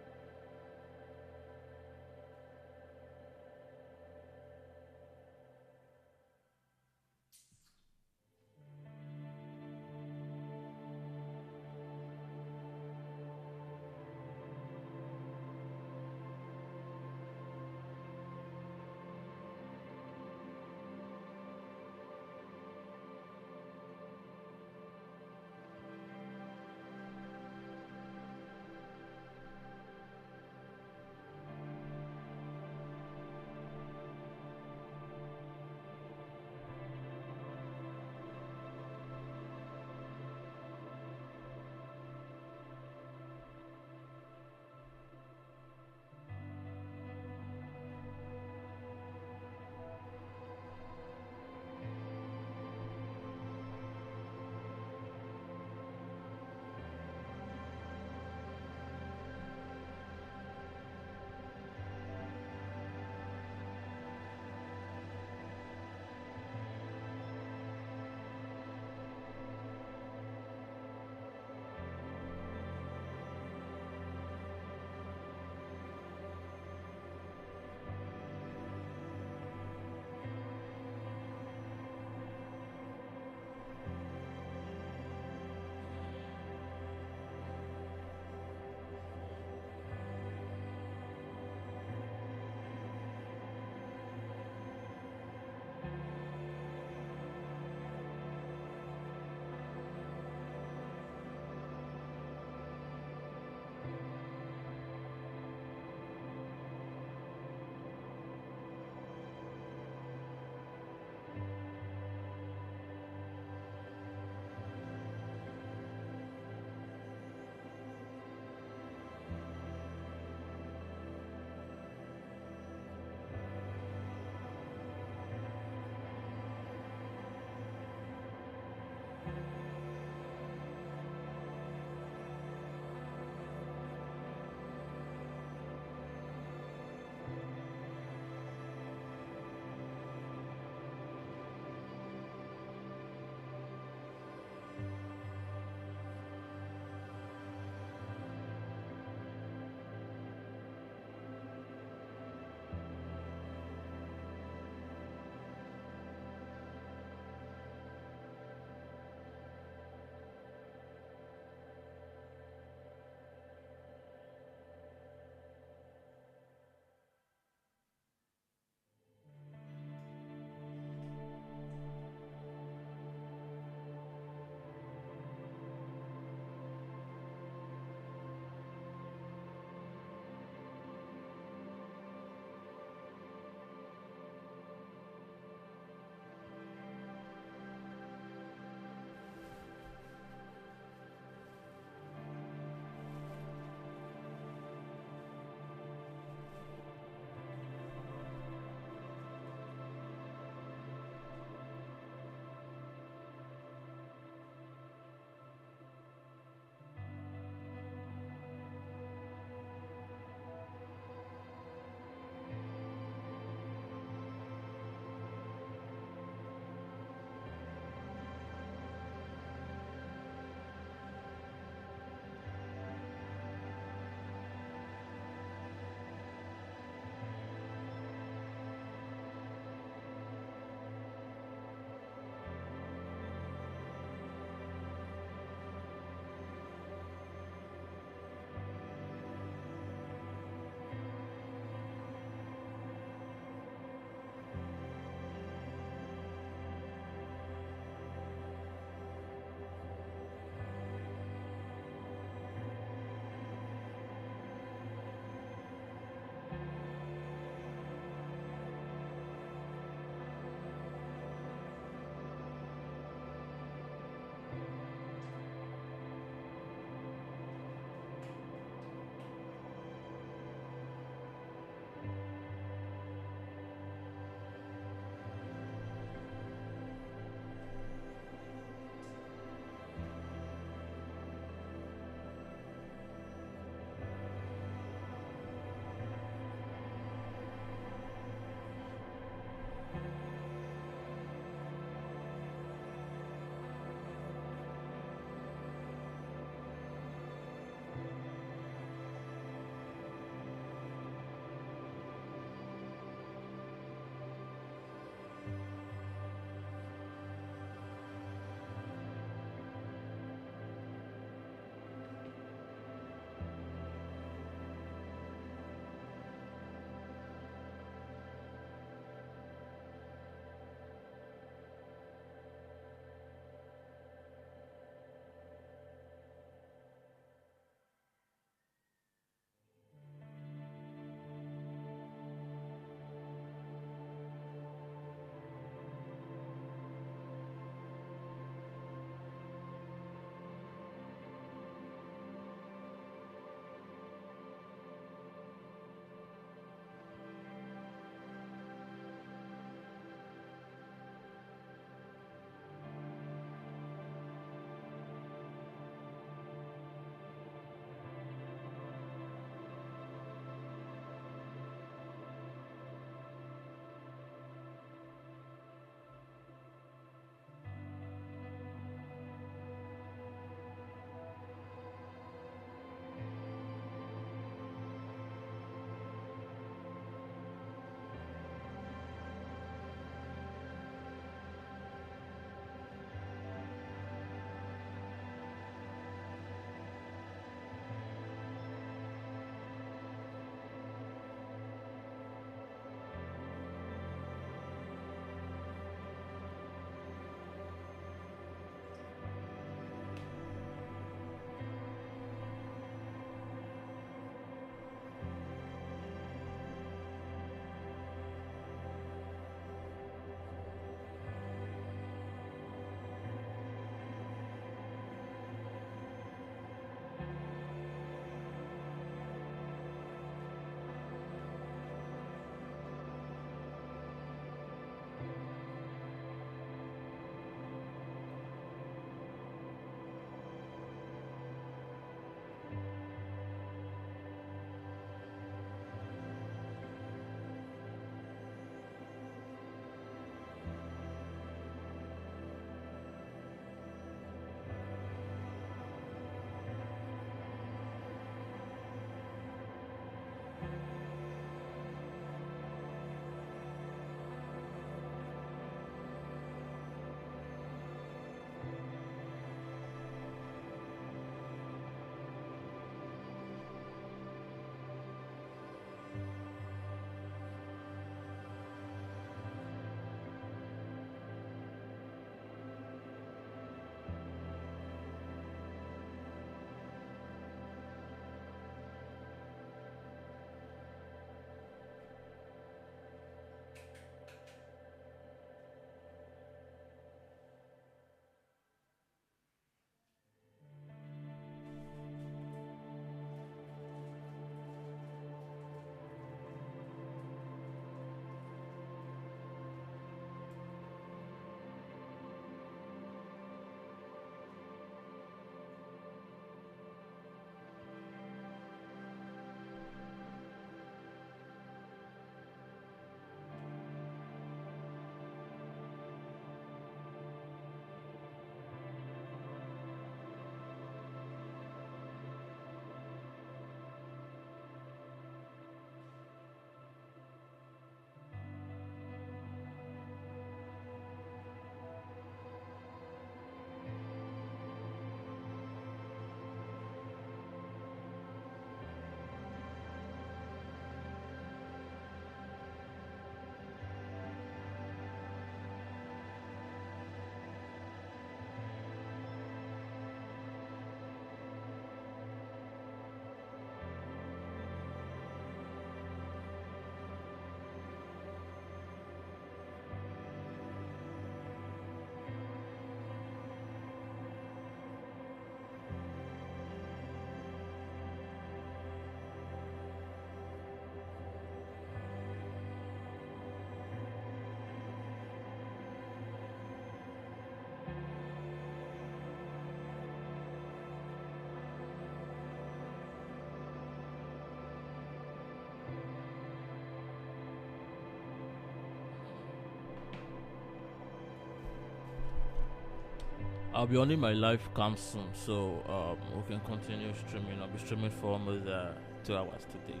I'll be on my live cam soon, so we can continue streaming. I'll be streaming for almost 2 hours today.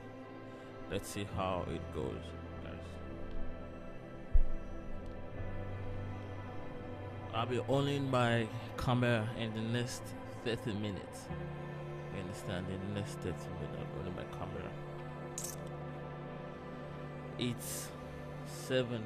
Let's see how it goes, guys. I'll be owning my camera in the next 30 minutes. You understand? In the next 30 minutes, I'll be owning my camera. It's 7.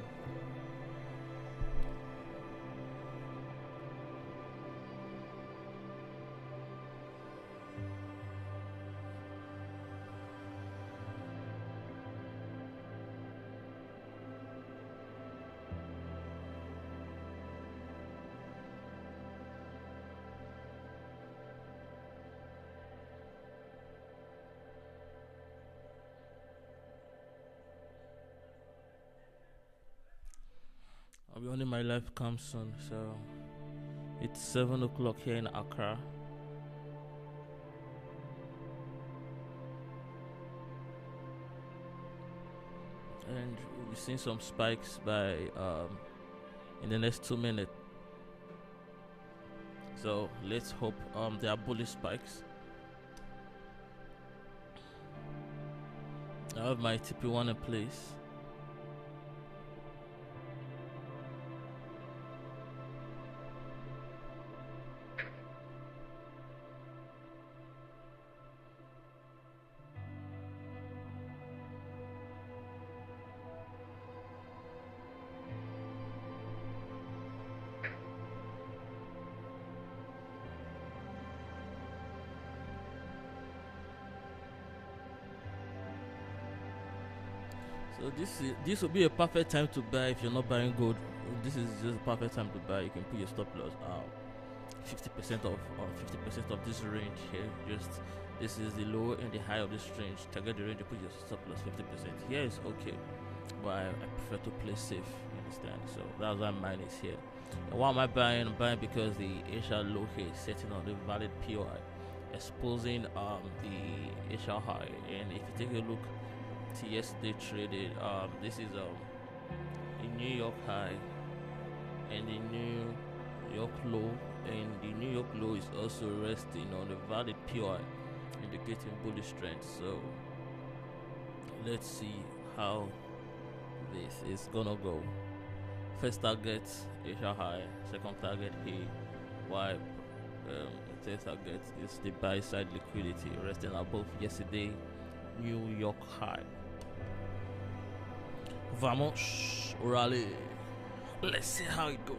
I'll be on my live cam soon, so it's 7 o'clock here in Accra. And we'll be seeing some spikes by in the next 2 minutes. So let's hope they are bullish spikes. I have my TP1 in place. So this will be a perfect time to buy if you're not buying gold. This is just a perfect time to buy. You can put your stop loss 50% of 50% of this range here. Just this is the low and the high of this range. Target the range, you put your stop loss 50%. Here is okay, but I prefer to play safe. You understand? So that's why mine is here. And why am I buying? I'm buying because the Asia low here is setting on the valid POI, exposing the Asia high. And if you take a look, yesterday traded this is the New York high and the New York low, and the New York low is also resting on the valid POI, indicating bullish trend. So let's see how this is gonna go. First target Asia high, second target here, while third target is the buy side liquidity resting above yesterday New York high. Vamos, rally. Let's see how it goes.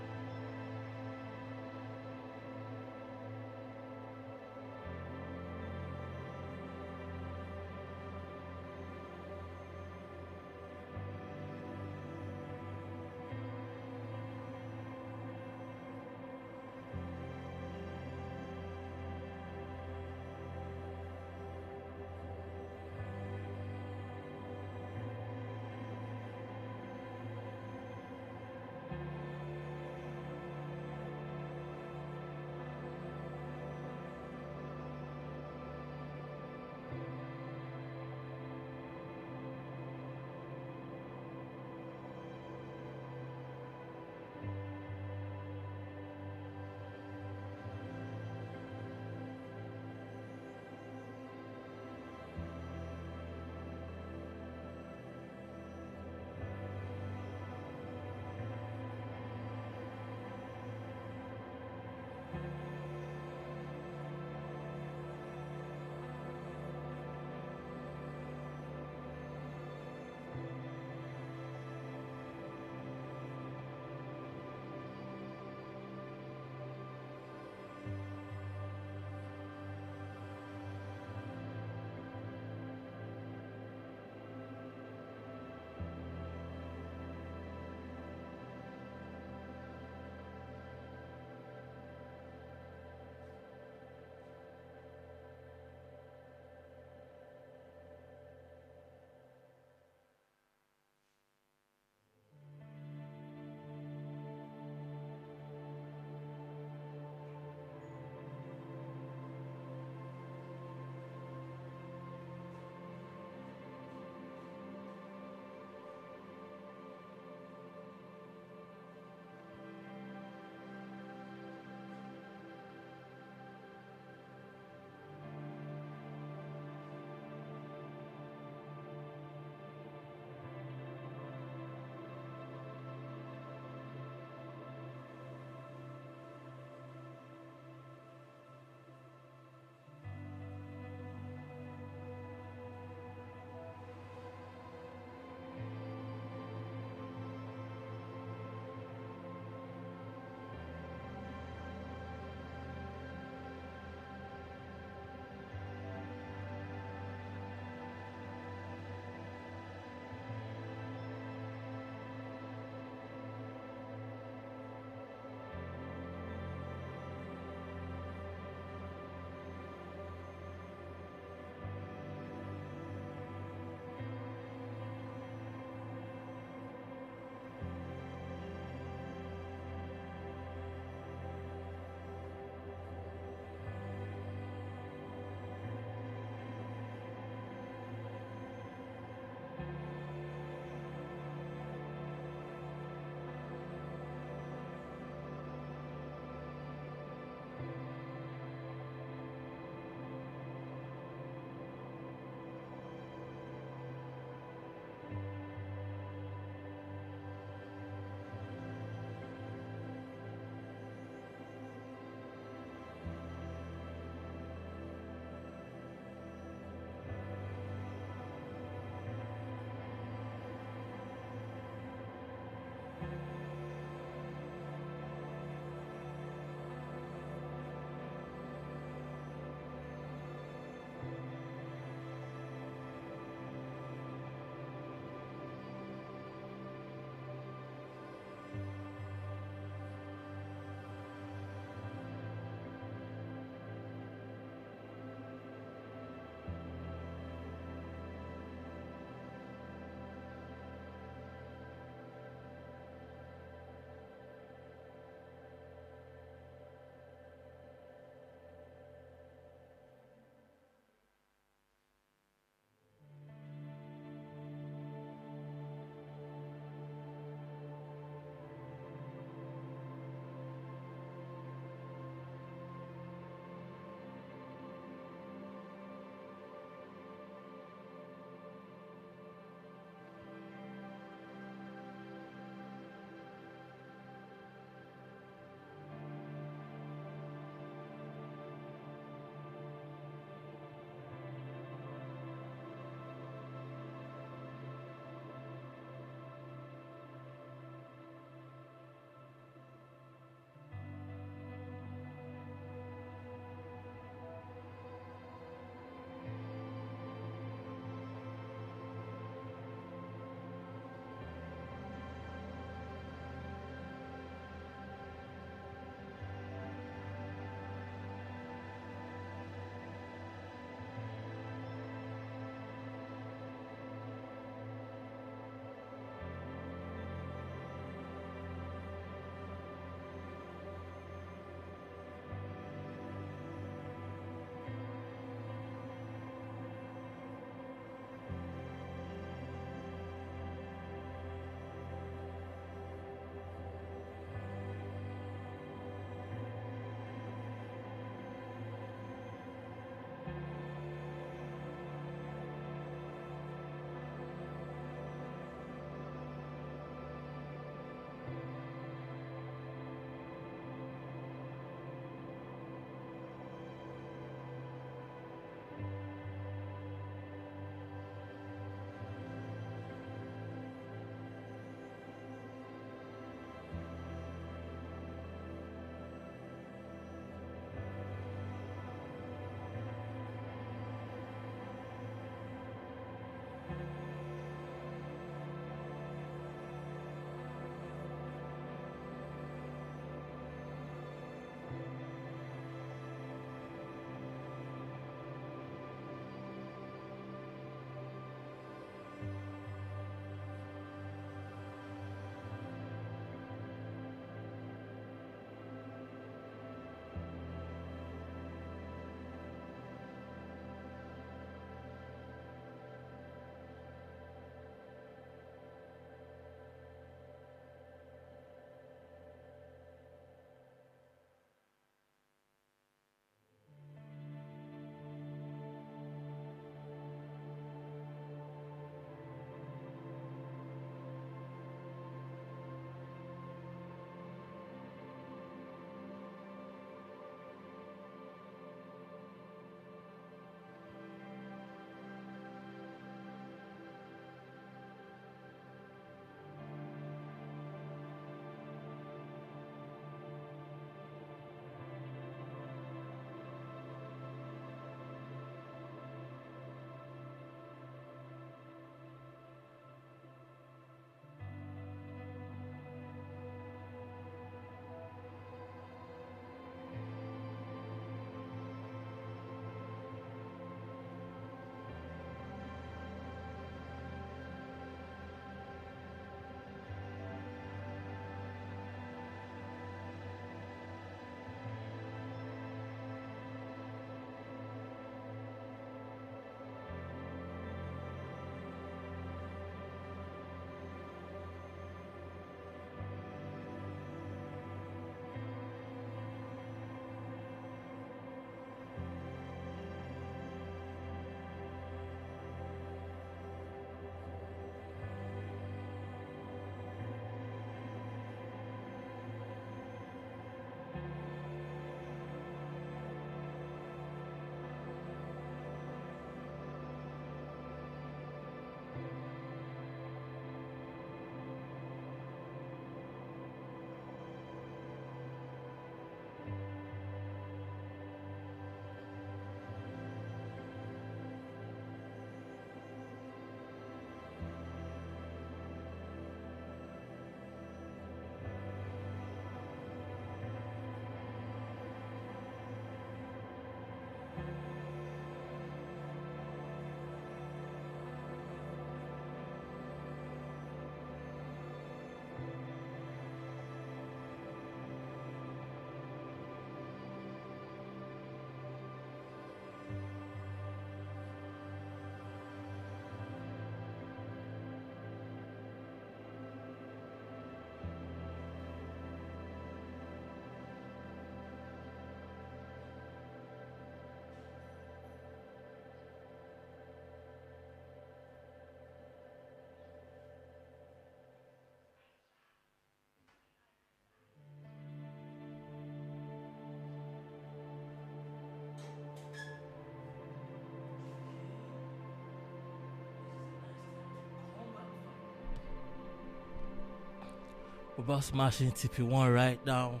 We're about smashing TP1 right now.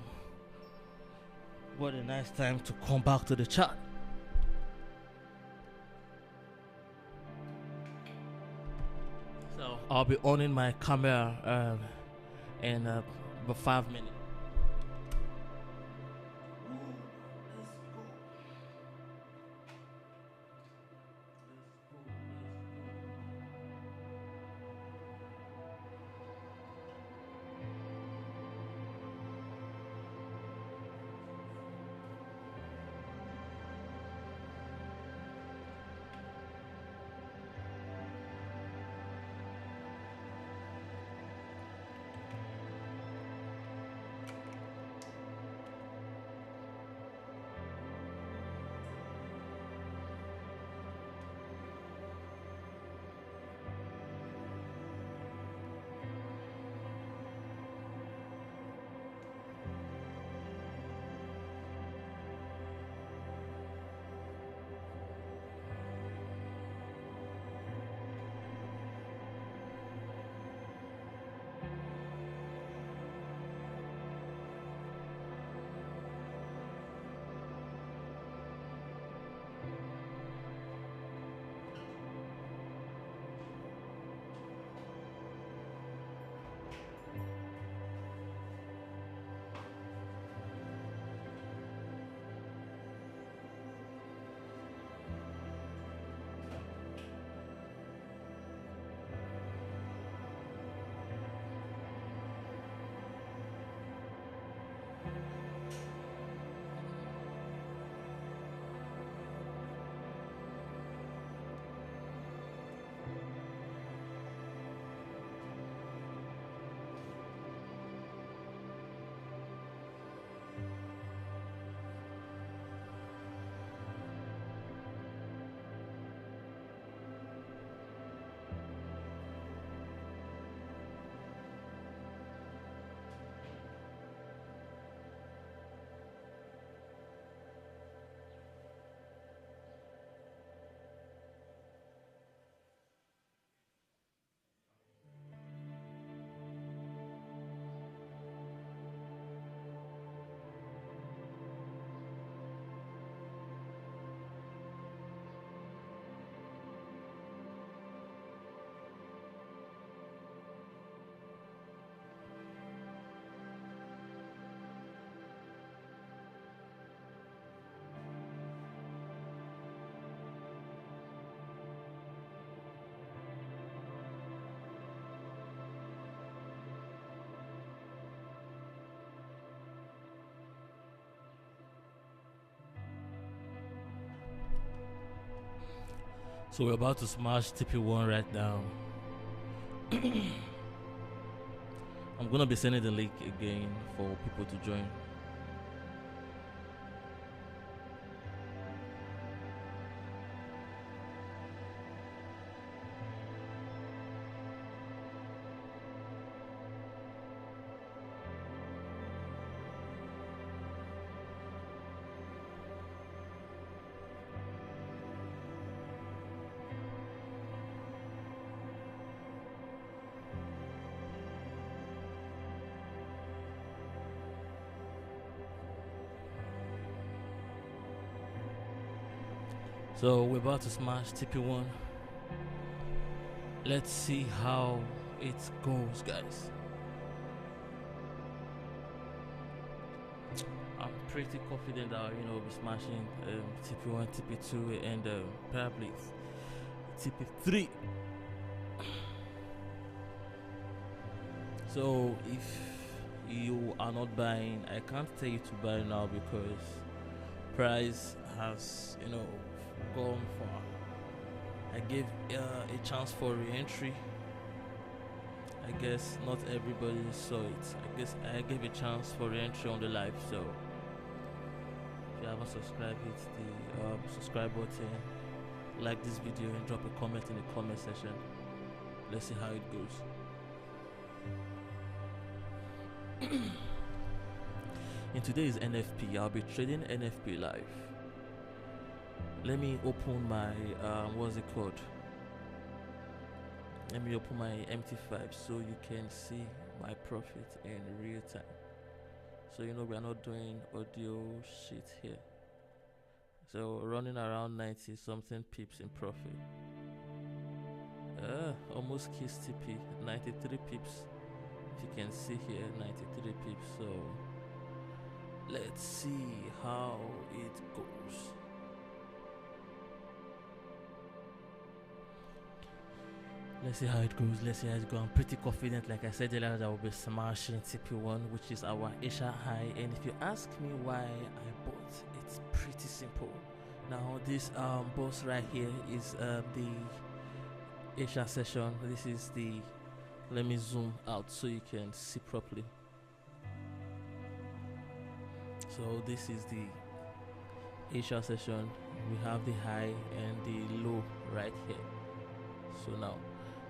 What a nice time to come back to the chat. So I'll be owning my camera in about 5 minutes. So we're about to smash TP1 right now. I'm gonna be sending the link again for people to join. So we're about to smash TP1. Let's see how it goes, guys. I'm pretty confident that we'll be smashing TP1, TP2, and probably TP3. So if you are not buying, I can't tell you to buy now because price has gone far. I gave a chance for re-entry. I guess not everybody saw it. I guess I gave a chance for re-entry on the live. So if you haven't subscribed, hit the subscribe button, like this video, and drop a comment in the comment section. Let's see how it goes. In today's NFP, I'll be trading NFP live. Let me open my what's it called? Let me open my MT5 so you can see my profit in real time. So you know we are not doing audio shit here. So running around 90 something pips in profit. Almost kissed TP, 93 pips. If you can see here, 93 pips. So let's see how it goes. Let's see how it goes. I'm pretty confident, like I said earlier, that I will be smashing TP1, which is our Asia high. And if you ask me why I bought, it's pretty simple. Now this boss right here is the Asia session. This is the, let me zoom out so you can see properly. So this is the Asia session. We have the high and the low right here. So now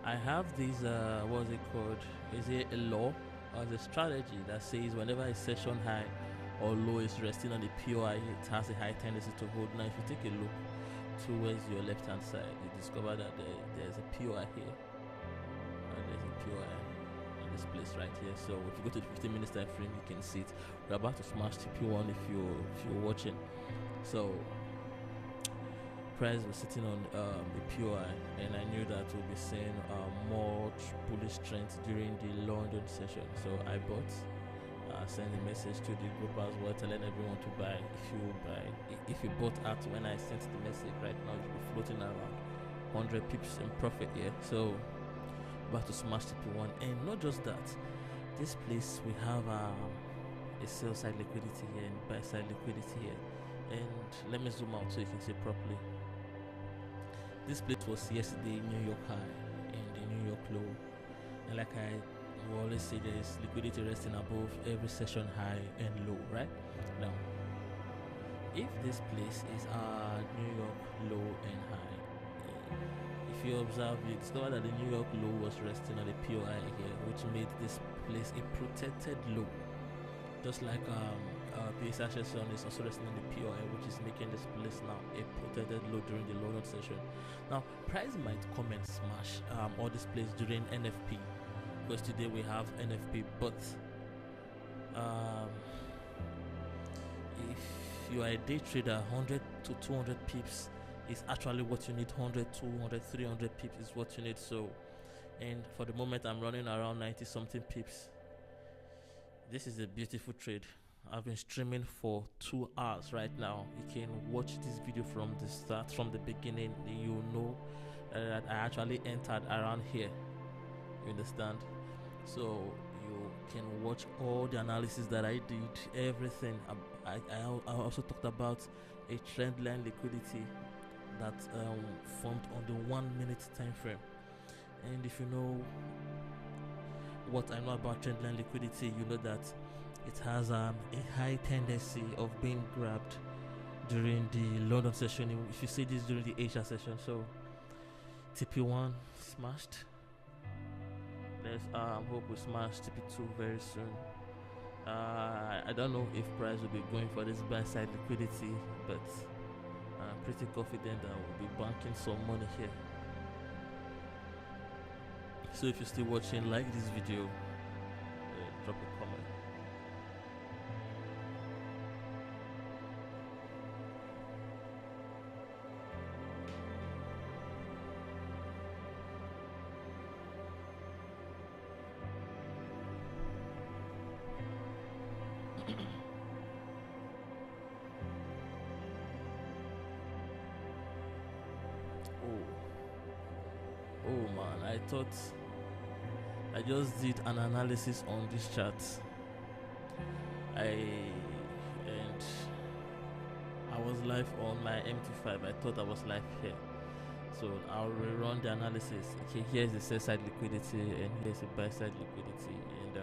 I have these what's it called, is it a law or the strategy that says whenever a session high or low is resting on the POI, it has a high tendency to hold. Now if you take a look towards your left hand side, you discover that there's a POI here and there's a POI in this place right here. So if you go to the 15 minutes time frame, you can see it. We're about to smash TP1 if you're watching. So price was sitting on the POI, and I knew that we'll be seeing more bullish trends during the London session. So I bought, sent a message to the group as well, telling everyone to buy. If you bought out when I sent the message, right now you'll be floating around 100 pips in profit here. So about to smash TP1, and not just that. This place we have a sell side liquidity here and buy side liquidity here. And let me zoom out so you can see properly. This place was yesterday New York high and the New York low, and like I will always say, there is liquidity resting above every session high and low. Right now, if this place is our New York low and high, if you observe, you discover that the New York low was resting on the POI here, which made this place a protected low, just like the session is also resting on the POI, which is making this place now a protected low during the London session. Now price might come and smash all this place during NFP, because today we have NFP, but if you are a day trader, 100 to 200 pips is actually what you need. 100, 200, 300 pips is what you need. So, and for the moment I'm running around 90 something pips. This is a beautiful trade. I've been streaming for 2 hours right now. You can watch this video from the start, from the beginning. You know that I actually entered around here. You understand? So you can watch all the analysis that I did, everything. I also talked about a trend line liquidity that formed on the 1 minute time frame. And if you know what I know about trend line liquidity, you know that it has a high tendency of being grabbed during the London session. If you see this during the Asia session, so TP1 smashed. Let's hope we smash TP2 very soon. I don't know if price will be going for this buy side liquidity, but I'm pretty confident that we'll be banking some money here. So if you're still watching, like this video, drop a comment. Oh man, I thought I just did an analysis on this chart. I was live on my MT5. I thought I was live here, so I'll rerun the analysis. Okay, here's the sell side liquidity and here's the buy side liquidity, and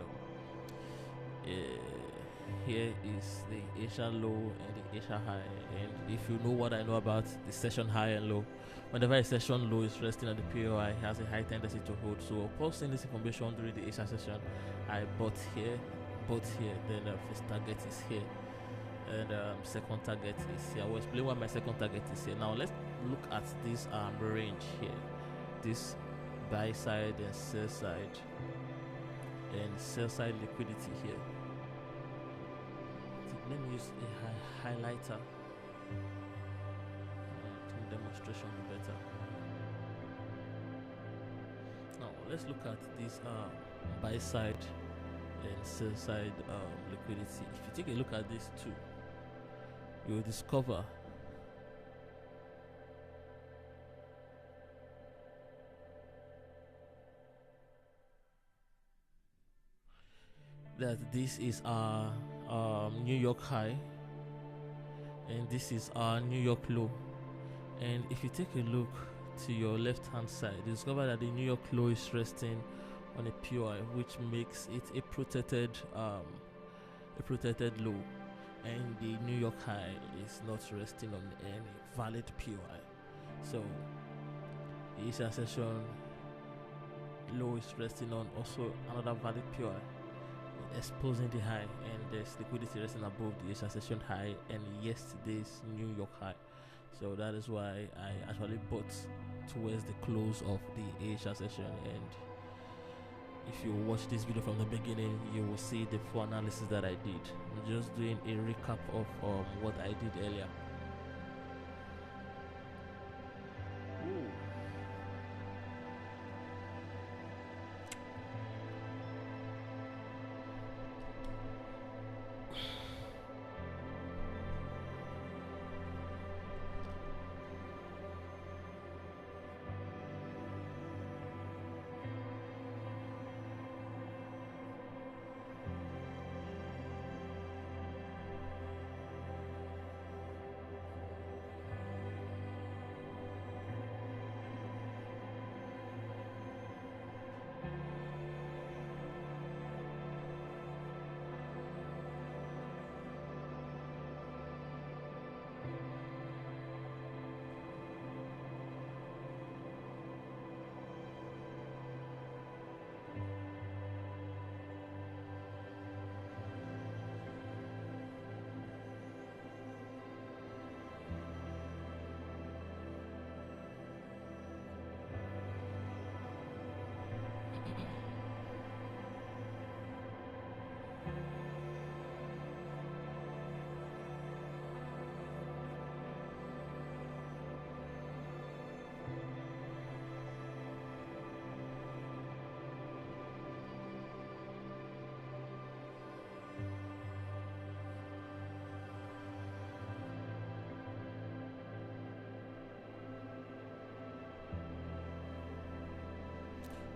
here is the Asia low and the Asia high. And if you know what I know about the session high and low, whenever a session low is resting on the POI, it has a high tendency to hold. So posting this information during the Asia session, I bought here, then first target is here, and second target is here. I will explain why my second target is here. Now let's look at this range here, this buy side and sell side, and sell side liquidity here. Let me use a highlighter to demonstration be better. Now let's look at this buy side and sell side liquidity. If you take a look at this too, you will discover that this is our New York high and this is our New York low. And if you take a look to your left hand side, you discover that the New York low is resting on a POI, which makes it a protected low, and the New York high is not resting on any valid POI. So the Asia session low is resting on also another valid POI, exposing the high, and there's liquidity resting above the Asia session high and yesterday's New York high. So that is why I actually bought towards the close of the Asia session. And if you watch this video from the beginning, you will see the full analysis that I did. I'm just doing a recap of what I did earlier.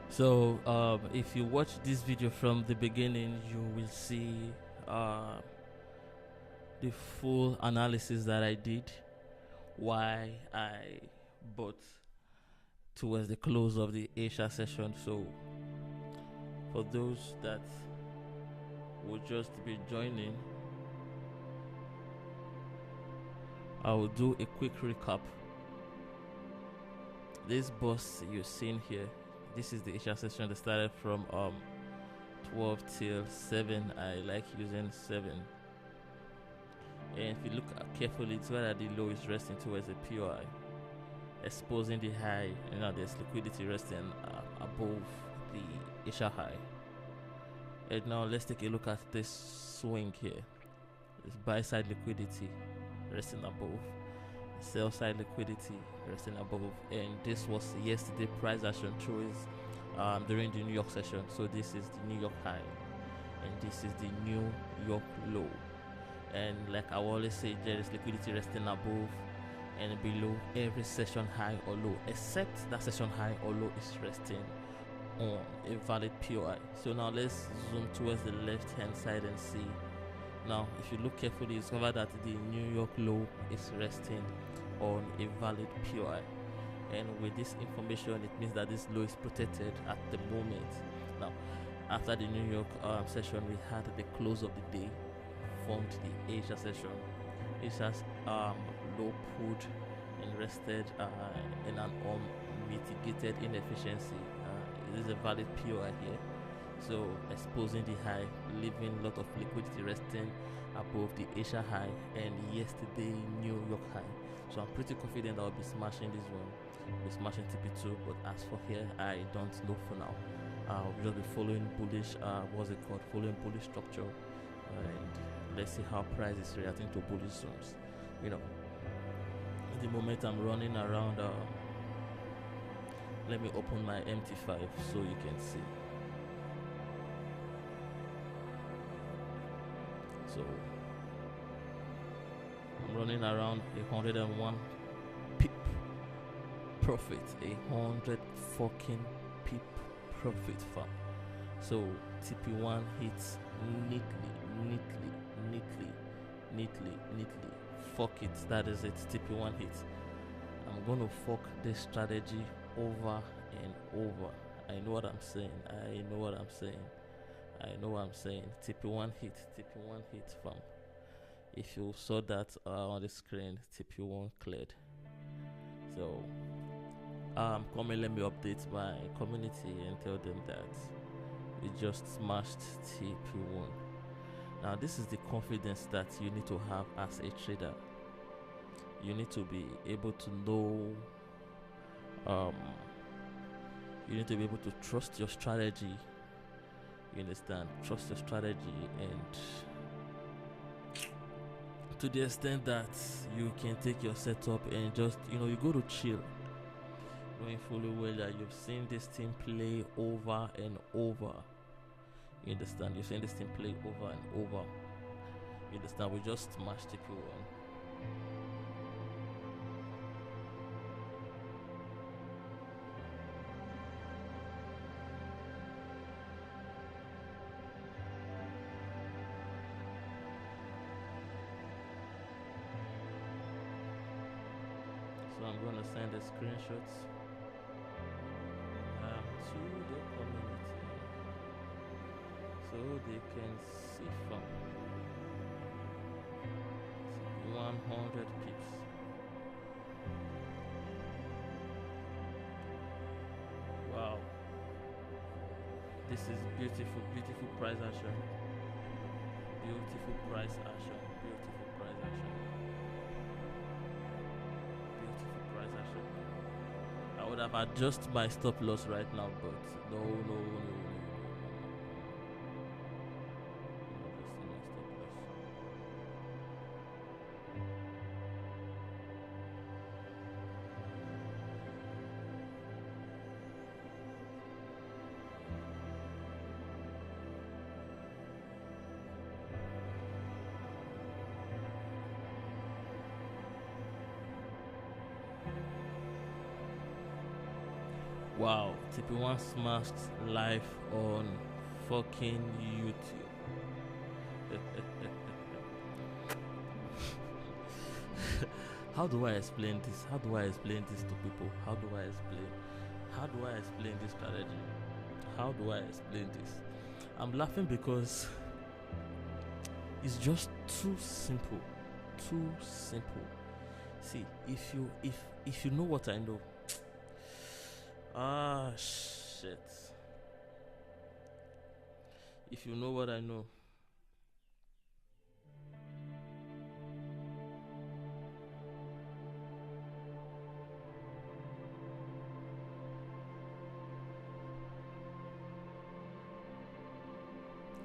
So if you watch this video from the beginning, you will see the full analysis that I did, why I bought towards the close of the Asia session. So for those that will just be joining, I will do a quick recap. This bus you're seeing here, this is the Asia session that started from 12 till 7. I like using 7. And if you look carefully, it's where the low is resting towards the POI, exposing the high. You know, there's liquidity resting above the Asia high. And now let's take a look at this swing here. This buy side liquidity resting above, sell side liquidity resting above, and this was yesterday price action choice during the New York session. So this is the New York high and this is the New York low, and like I always say, there is liquidity resting above and below every session high or low, except that session high or low is resting on a valid POI. So now let's zoom towards the left hand side and see. Now if you look carefully, you discover that the New York low is resting on a valid POI, and with this information it means that this low is protected at the moment. Now after the New York session, we had the close of the day formed the Asia session. Asia's low pulled and rested in an unmitigated inefficiency. It is a valid POI here, so exposing the high, leaving a lot of liquidity resting above the Asia high and yesterday New York high. So I'm pretty confident I'll be smashing this one. be smashing TP2. But as for here, I don't know for now. I'll just be following bullish. What's it called? Following bullish structure, and let's see how price is reacting to bullish zones. You know, at the moment I'm running around. Let me open my MT5 so you can see. So I'm running around 101 pip profit, 100 fucking pip profit farm. So TP1 hits neatly. Fuck it, that is it. TP1 hits. I'm gonna fuck this strategy over and over. I know what I'm saying. TP1 hit, fam. If you saw that on the screen, TP1 cleared. So come and let me update my community and tell them that we just smashed TP1. Now this is the confidence that you need to have as a trader. You need to be able to know, you need to be able to trust your strategy. You understand? Trust your strategy, and to the extent that you can take your setup and just, you go to chill, knowing fully well that you've seen this team play over and over. You understand? You've seen this team play over and over. You understand? We just smashed TP1. So I'm going to send the screenshots to the community so they can see from 100 pips. Wow, this is beautiful price action. I would have adjusted my stop loss right now, but no. Wow, TP1 smashed live on fucking YouTube. How do I explain this? To people? How do I explain this strategy? How do I explain this? I'm laughing because it's just too simple. See, if you know what I know. Shit. If you know what I know.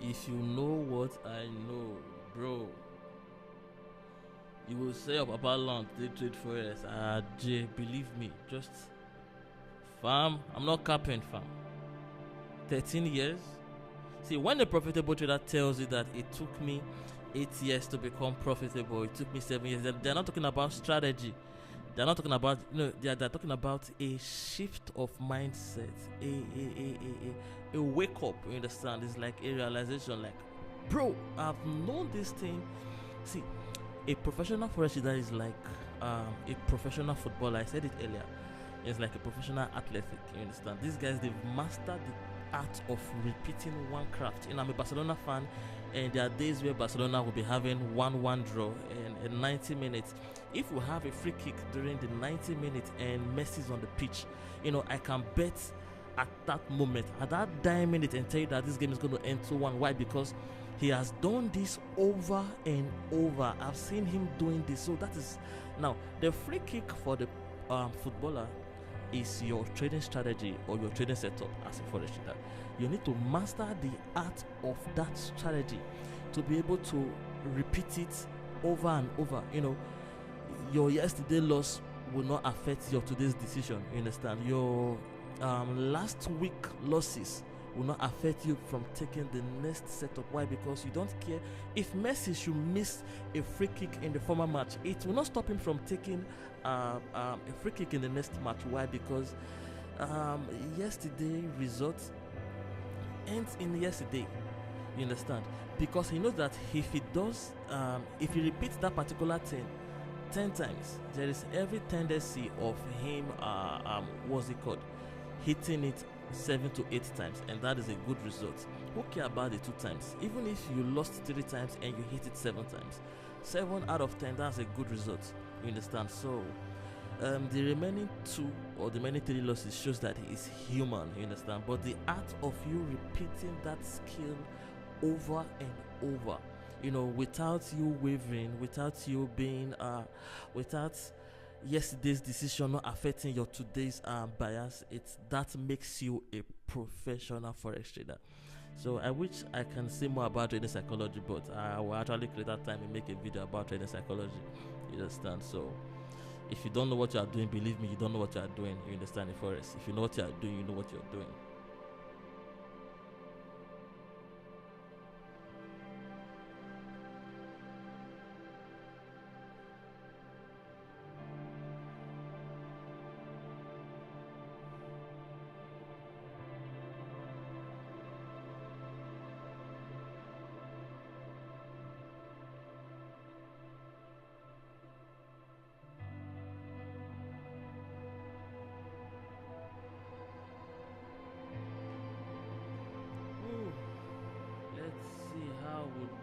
If you know what I know, bro, you will say up about long, they trade for us. Jay, believe me, just fam, I'm not capping, fam. 13 years. See, when a profitable trader tells you that it took me 8 years to become profitable, it took me 7 years, they're not talking about strategy. They're not talking about, they're talking about a shift of mindset, a wake up. You understand? It's like a realization, like, bro, I've known this thing. See, a professional forex trader is like a professional footballer. I said it earlier. It's like a professional athletic. You understand? These guys, they've mastered the art of repeating one craft. I'm a Barcelona fan, and there are days where Barcelona will be having 1-1 draw in 90 minutes. If we have a free kick during the 90 minutes and Messi's on the pitch, I can bet at that moment, at that dying minute, and tell you that this game is going to end 2-1. Why? Because he has done this over and over. I've seen him doing this. So that is now the free kick for the footballer is your trading strategy or your trading setup as a forex trader. You need to master the art of that strategy to be able to repeat it over and over. Your yesterday loss will not affect your today's decision. You understand? Your last week losses will not affect you from taking the next setup. Why? Because you don't care if Messi should miss a free kick in the former match. It will not stop him from taking a free kick in the next match. Why? Because yesterday result ends in yesterday. You understand? Because he knows that if he does, if he repeats that particular thing 10 times, there is every tendency of him, what's it called, hitting it 7 to 8 times, and that is a good result. Who care about the 2 times? Even if you lost 3 times and you hit it 7 times, 7 out of 10, that's a good result. You understand? So the remaining 2 or the remaining 3 losses shows that he is human. You understand? But the art of you repeating that skill over and over, without you wavering, without you being without yesterday's decision not affecting your today's bias, that makes you a professional forex trader. So I wish I can say more about trading psychology, but I will actually create that time and make a video about trading psychology. You understand? So if you don't know what you are doing, believe me, you don't know what you are doing. You understand the forex? If you know what you are doing, you know what you're doing.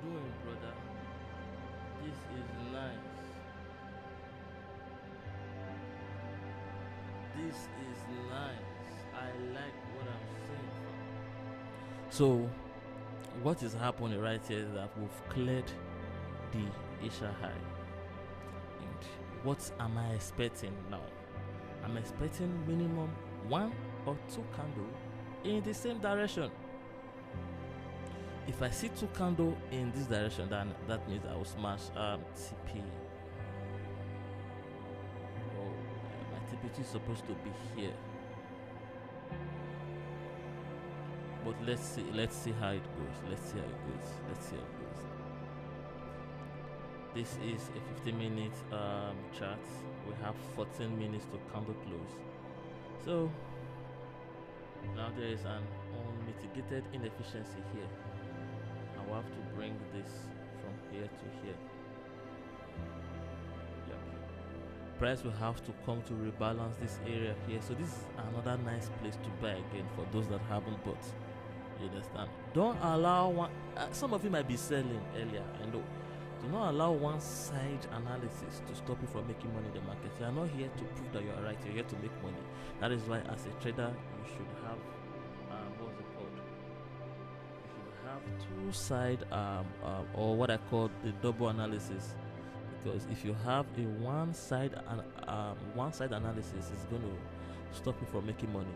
Doing, brother. This is nice. This is nice. I like what I'm seeing. So what is happening right here is that we've cleared the Asia high. And what am I expecting now? I'm expecting minimum 1 or 2 candles in the same direction. If I see 2 candles in this direction, then that means I will smash TP. Oh, my TPT is supposed to be here. But let's see how it goes. Let's see how it goes. This is a 15-minute chart. We have 14 minutes to candle close. So now there is an unmitigated inefficiency here. I will have to bring this from here to here. Yep. Price will have to come to rebalance this area here. So this is another nice place to buy again for those that haven't bought. You understand? Don't allow one. Some of you might be selling earlier. I know. Do not allow one side analysis to stop you from making money in the market. You are not here to prove that you are right. You're here to make money. That is why, as a trader, you should have what's it called? Have 2 side or what I call the double analysis, because if you have a one side analysis, it's going to stop you from making money.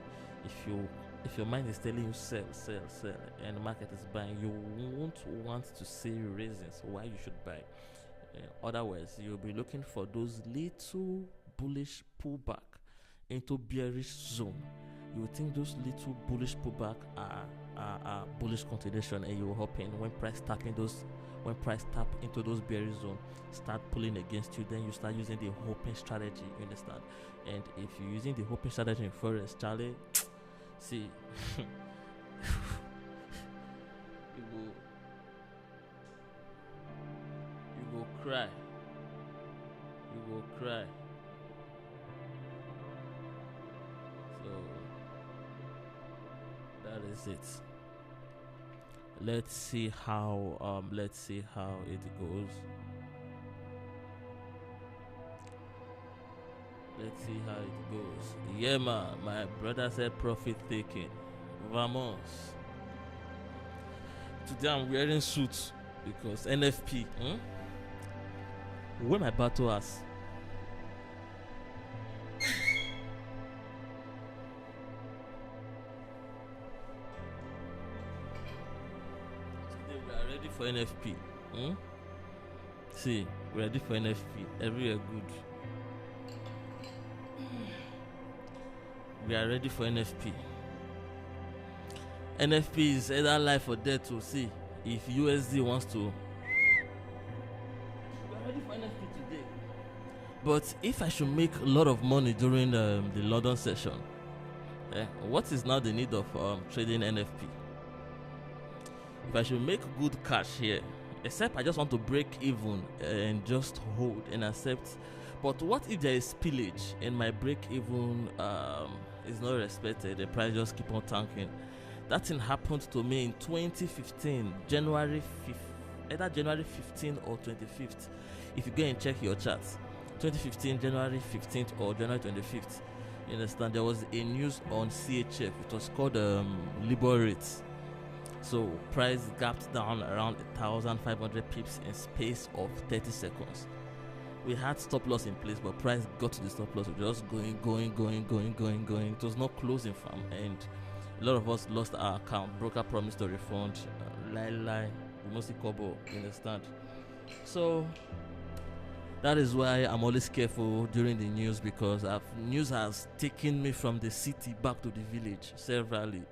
If your mind is telling you sell, and the market is buying, you won't want to see reasons why you should buy. Otherwise, you'll be looking for those little bullish pullback into bearish zone. You will think those little bullish pullback are bullish continuation, and you will hop in when price tap into those bearish zone, start pulling against you. Then you start using the hoping strategy. You understand? And if you're using the hoping strategy in forex, Charlie, see, you go cry. So that is it. Let's see how it goes. Yeah, man, my brother said profit taking. Vamos. Today I'm wearing suits because NFP. When my battle ass. We are ready for NFP. Hmm? See, we're ready for NFP. Everywhere good. We are ready for NFP. NFP is either life or death to see. If USD wants to, we are ready for NFP today. But if I should make a lot of money during the London session, what is now the need of trading NFP? If I should make good cash here, except I just want to break even and just hold and accept. But what if there is spillage and my break even is not respected? The price just keep on tanking. That thing happened to me in 2015, January 5th, either January 15th or 25th. If you go and check your charts, 2015, January 15th or January 25th, you understand, there was a news on CHF. It was called Libor rates. So price gapped down around 1,500 pips in space of 30 seconds. We had stop loss in place, but price got to the stop loss. We were just going. It was not closing, fam, and a lot of us lost our account. Broker promised to refund. Lie. We mostly kobo, you understand? So that is why I'm always careful during the news, because news has taken me from the city back to the village severally.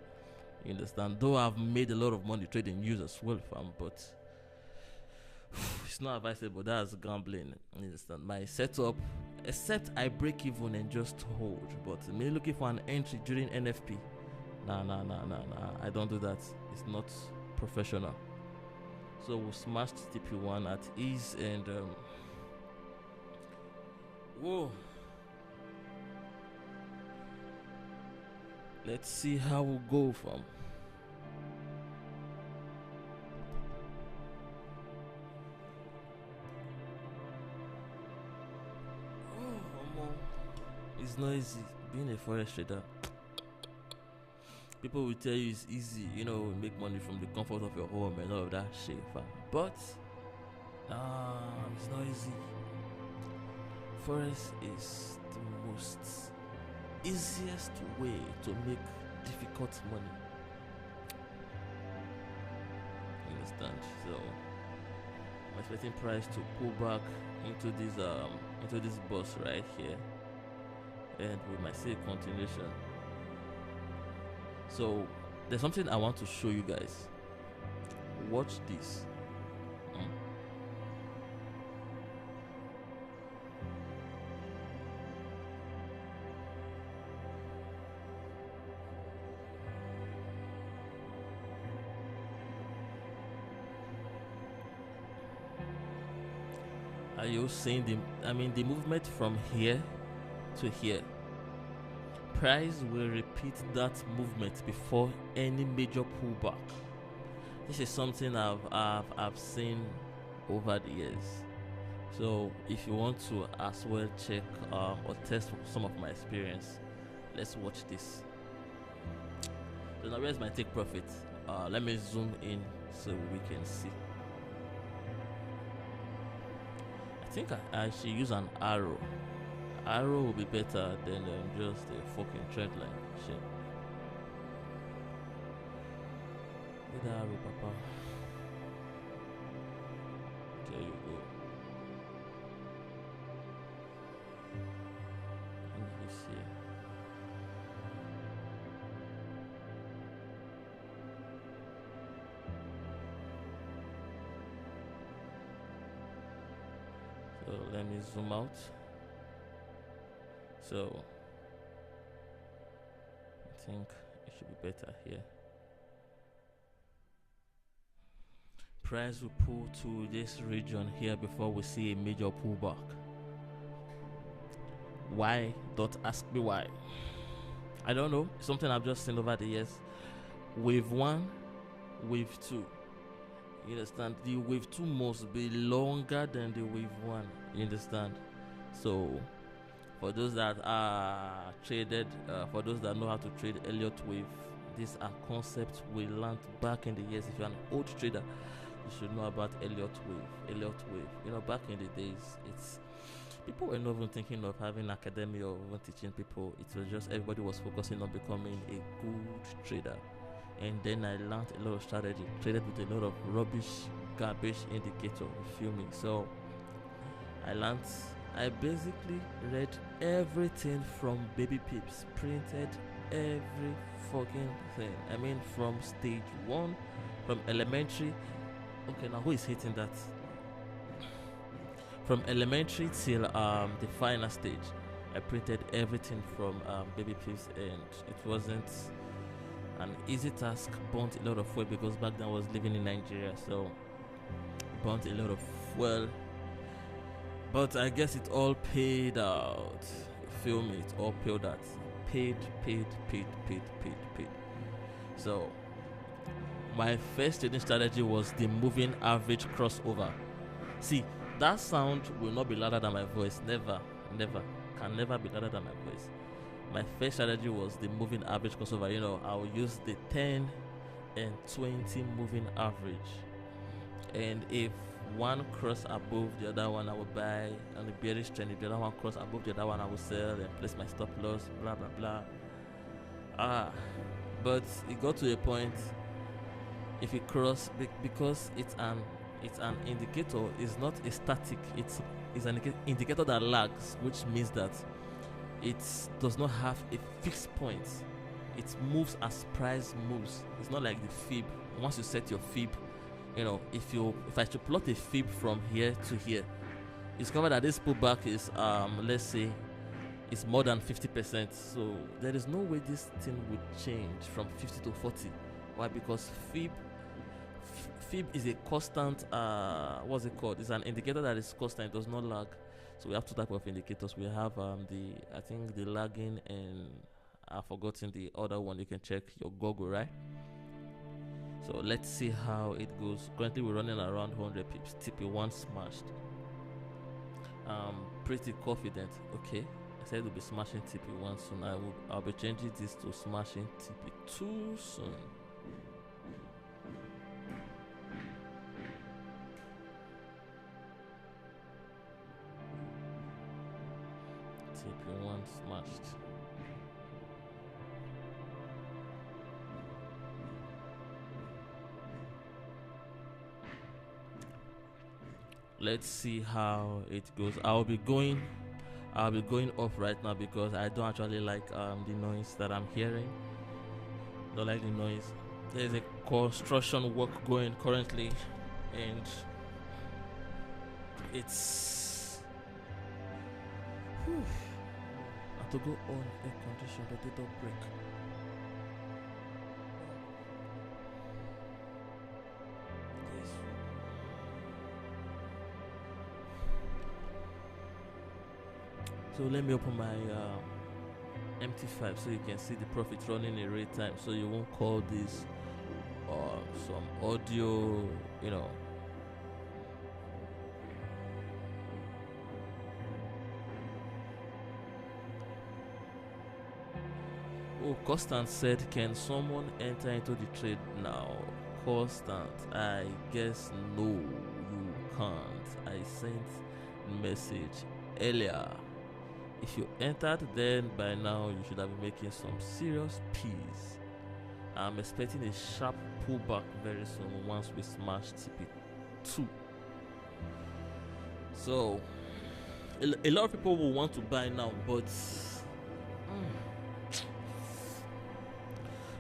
You understand? Though I've made a lot of money trading news as well, fam, but it's not advisable. That's gambling. You understand? My setup, except I break even and just hold. But me looking for an entry during NFP, nah. I don't do that. It's not professional. So we smashed TP1 at ease and whoa. Let's see how we go from. It's not easy being a forex trader. People will tell you it's easy, make money from the comfort of your home and all of that shit, fam. But it's not easy. Forex is the most easiest way to make difficult money. You understand? So I'm expecting price to pull back into this bus right here, and we might see a continuation. So there's something I want to show you guys. Watch this. Are you seeing the movement from here to here? Price will repeat that movement before any major pullback. This is something I've seen over the years. So if you want to as well check or test some of my experience, let's watch this. So now where's my take profit? Let me zoom in so we can see. I think I should use an arrow. Arrow will be better than just a fucking trend line. Shit. Get the arrow, papa. There you go. Let me see. So let me zoom out. So I think it should be better here. Price will pull to this region here before we see a major pullback. Why? Don't ask me why. I don't know. Something I've just seen over the years. Wave 1, wave 2. You understand? The wave 2 must be longer than the wave 1. You understand? So for those that are traded, for those that know how to trade Elliott wave, these are concepts we learned back in the years. If you're an old trader, you should know about Elliott wave. Back in the days, people were not even thinking of having academy or even teaching people. It was just everybody was focusing on becoming a good trader. and then I learned a lot of strategy, traded with a lot of rubbish, garbage indicator. You feel me? So I learned. I basically read everything from baby pips, printed every fucking thing. I mean, from stage one, from elementary. Okay, now who is hitting that? From elementary till the final stage, I printed everything from baby pips, and it wasn't an easy task. Burnt a lot of fuel because back then I was living in Nigeria, so burnt a lot of fuel. But I guess it all paid out. You feel me? It all paid out. Paid. So my first trading strategy was the moving average crossover. See, that sound will not be louder than my voice. Never. Can never be louder than my voice. My first strategy was the moving average crossover. You know, I'll use the 10 and 20 moving average. And if one cross above the other one, I will buy on the bearish trend. If the other one cross above the other one, I will sell and place my stop loss, blah blah blah. But it got to a point, if it cross, because it's an indicator, it's not a static, it's an indicator that lags, which means that it does not have a fixed point. It moves as price moves. It's not like the fib. Once you set your fib, you know, if I should plot a fib from here to here, you discover that this pullback is let's say it's more than 50%. So there is no way this thing would change from 50 to 40. Why? Because fib is a constant, what's it called? It's an indicator that is constant, it does not lag. So we have two types of indicators. We have the lagging, and I've forgotten the other one. You can check your Google, right? So let's see how it goes. Currently we're running around 100 pips. TP1 smashed. Pretty confident. Okay, I said we'll be smashing TP1 soon. I'll be changing this to smashing TP2 soon. TP1 smashed. Let's see how it goes. I'll be going off right now because I don't actually like the noise that I'm hearing. Don't like the noise. There's a construction work going currently, and it's I have to go on air condition, but they don't break. Yes. So let me open my MT5 so you can see the profit running in real time, so you won't call this some audio, you know. Oh, Constant said, can someone enter into the trade now? Constant, I guess no, you can't. I sent message earlier. If you entered, then by now you should have been making some serious peas. I'm expecting a sharp pullback very soon once we smash TP2. So a lot of people will want to buy now, but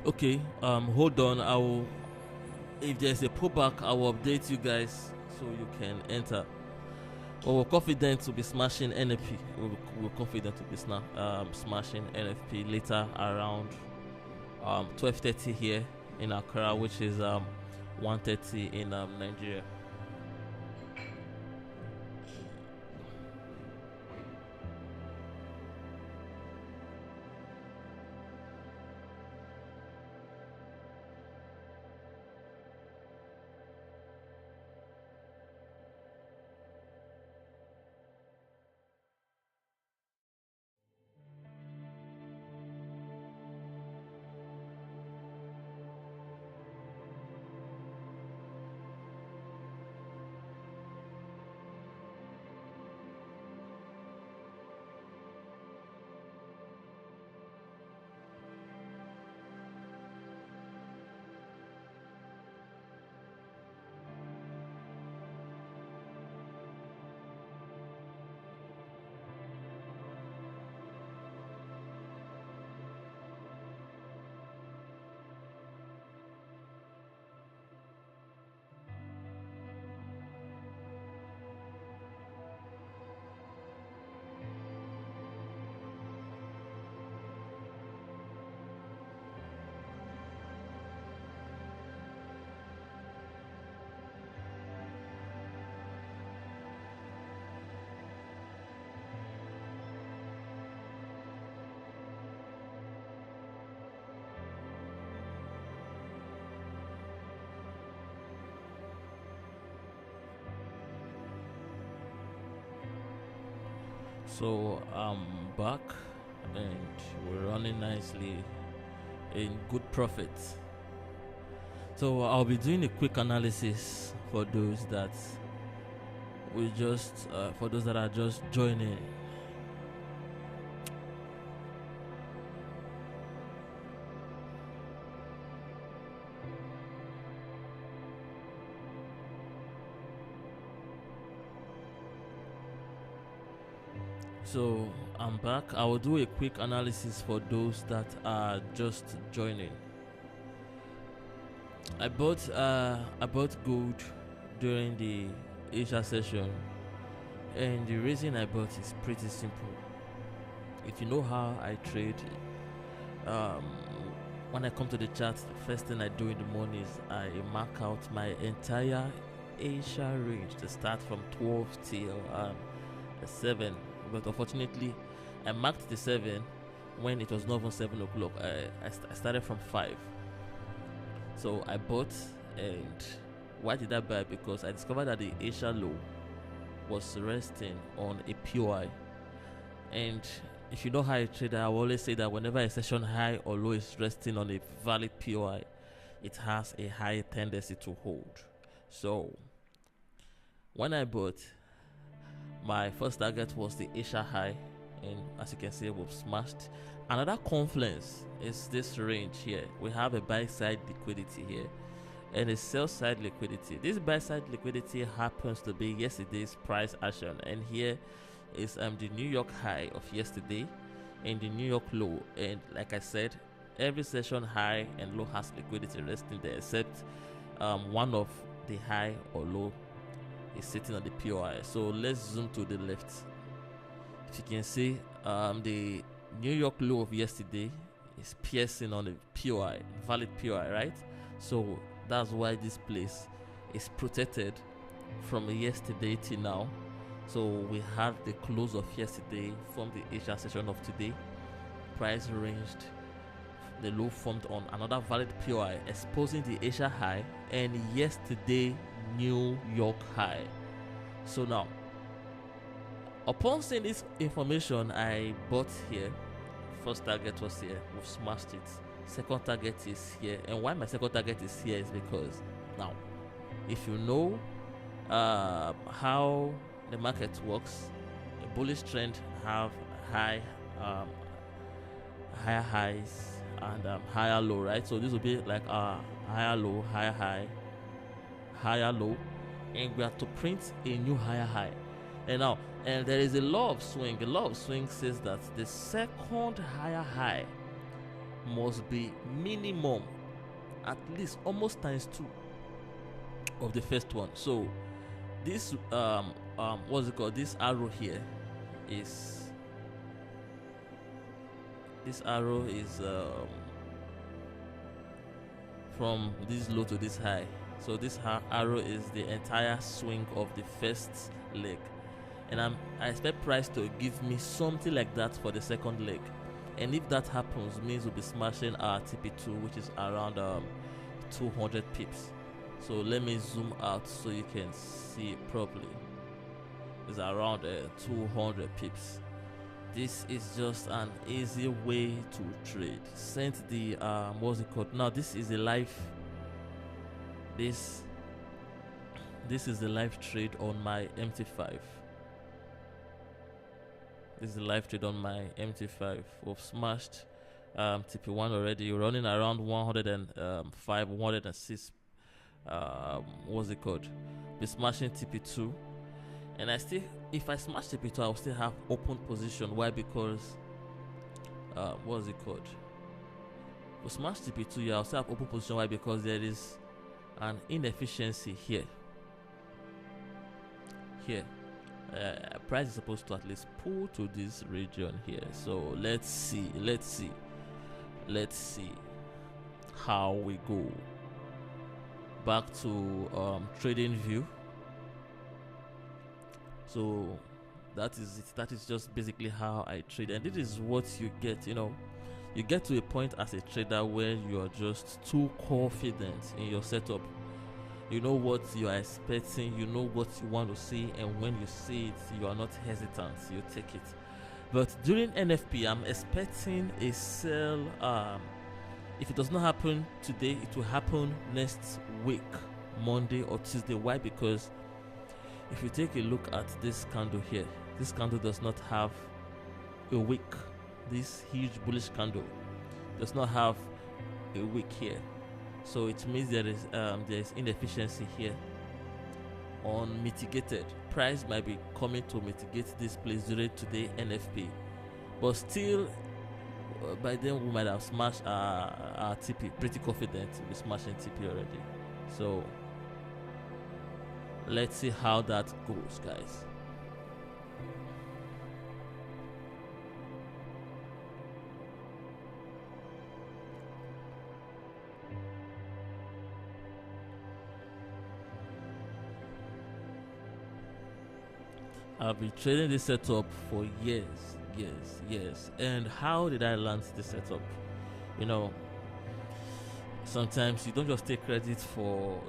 okay, hold on. If there's a pullback, I will update you guys so you can enter. But we're confident to be smashing NFP. We're confident to be smashing NFP later around 12:30 here in Accra, which is 1:30 in Nigeria. So I'm back and we're running nicely in good profit. So I'll be doing a quick analysis for those that for those that are just joining. So I'm back. I will do a quick analysis for those that are just joining. I bought gold during the Asia session, and the reason I bought is pretty simple. If you know how I trade, when I come to the chart, the first thing I do in the morning is I mark out my entire Asia range to start from 12 till 7. But unfortunately, I marked the 7 when it was not even 7 o'clock. I started from 5. So I bought, and why did I buy? Because I discovered that the Asia low was resting on a POI. And if you know how I trade, I will always say that whenever a session high or low is resting on a valid POI, it has a high tendency to hold. So when I bought, my first target was the Asia high, and as you can see, we've smashed. Another confluence is this range here. We have a buy side liquidity here and a sell side liquidity. This buy side liquidity happens to be yesterday's price action, and here is the New York high of yesterday and the New York low. And like I said, every session high and low has liquidity resting there, except one of the high or low is sitting on the POI. So let's zoom to the left. If you can see, the New York low of yesterday is piercing on the POI, valid POI, right? So that's why this place is protected from yesterday till now. So we had the close of yesterday from the Asia session of today. Price ranged, the low formed on another valid POI, exposing the Asia high and yesterday New York high. So now, upon seeing this information, I bought here. First target was here, we've smashed it. Second target is here, and why my second target is here is because now, if you know how the market works, a bullish trend have higher highs and higher low, right? So this will be like higher low, higher high, higher low, and we have to print a new higher high. And now, and there is a law of swing. The law of swing says that the second higher high must be minimum at least almost times 2 of the first one. So this what's it called? This arrow here is from this low to this high. So this arrow is the entire swing of the first leg, and I expect price to give me something like that for the second leg. And if that happens, means we'll be smashing our TP2, which is around 200 pips. So let me zoom out so you can see it properly. It's around 200 pips. This is just an easy way to trade. Sent the what's it called? Now this is a live. This is the live trade on my MT5. This is the live trade on my MT5. We've smashed TP1 already. We're running around 105, 106. What's it called? We're smashing TP2, and I still, if I smash TP2, I'll still have open position. Why? Because what's it called? We smash TP2, yeah, I'll still have open position. Why? Because there is an inefficiency here. Price is supposed to at least pull to this region here. So let's see how we go. Back to trading view. So that is it. That is just basically how I trade, and this is what you get. You get to a point as a trader where you are just too confident in your setup. You know what you are expecting, you know what you want to see, and when you see it, you are not hesitant, you take it. But during NFP, I'm expecting a sell. If it does not happen today, it will happen next week, Monday or Tuesday. Why? Because if you take a look at this candle here, this candle does not have a wick. This huge bullish candle does not have a wick here, so it means there is inefficiency here. Unmitigated price might be coming to mitigate this place during today NFP, but still by then we might have smashed our TP. Pretty confident we're smashing TP already. So let's see how that goes, guys. I've been trading this setup for years. And how did I land this setup? Sometimes you don't just take credit for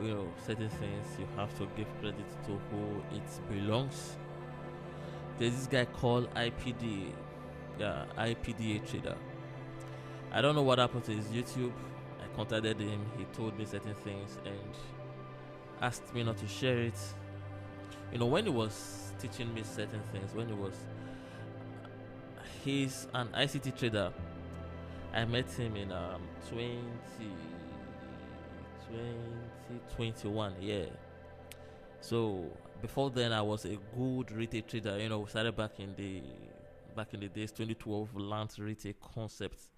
certain things. You have to give credit to who it belongs. There's this guy called IPDA. Yeah, IPDA trader. I don't know what happened to his YouTube. I contacted him. He told me certain things and asked me not to share it. When he was teaching me certain things, he's an ICT trader. I met him in 2021. Yeah. So before then, I was a good retail trader. We started back in the days. 2012 learned retail concepts.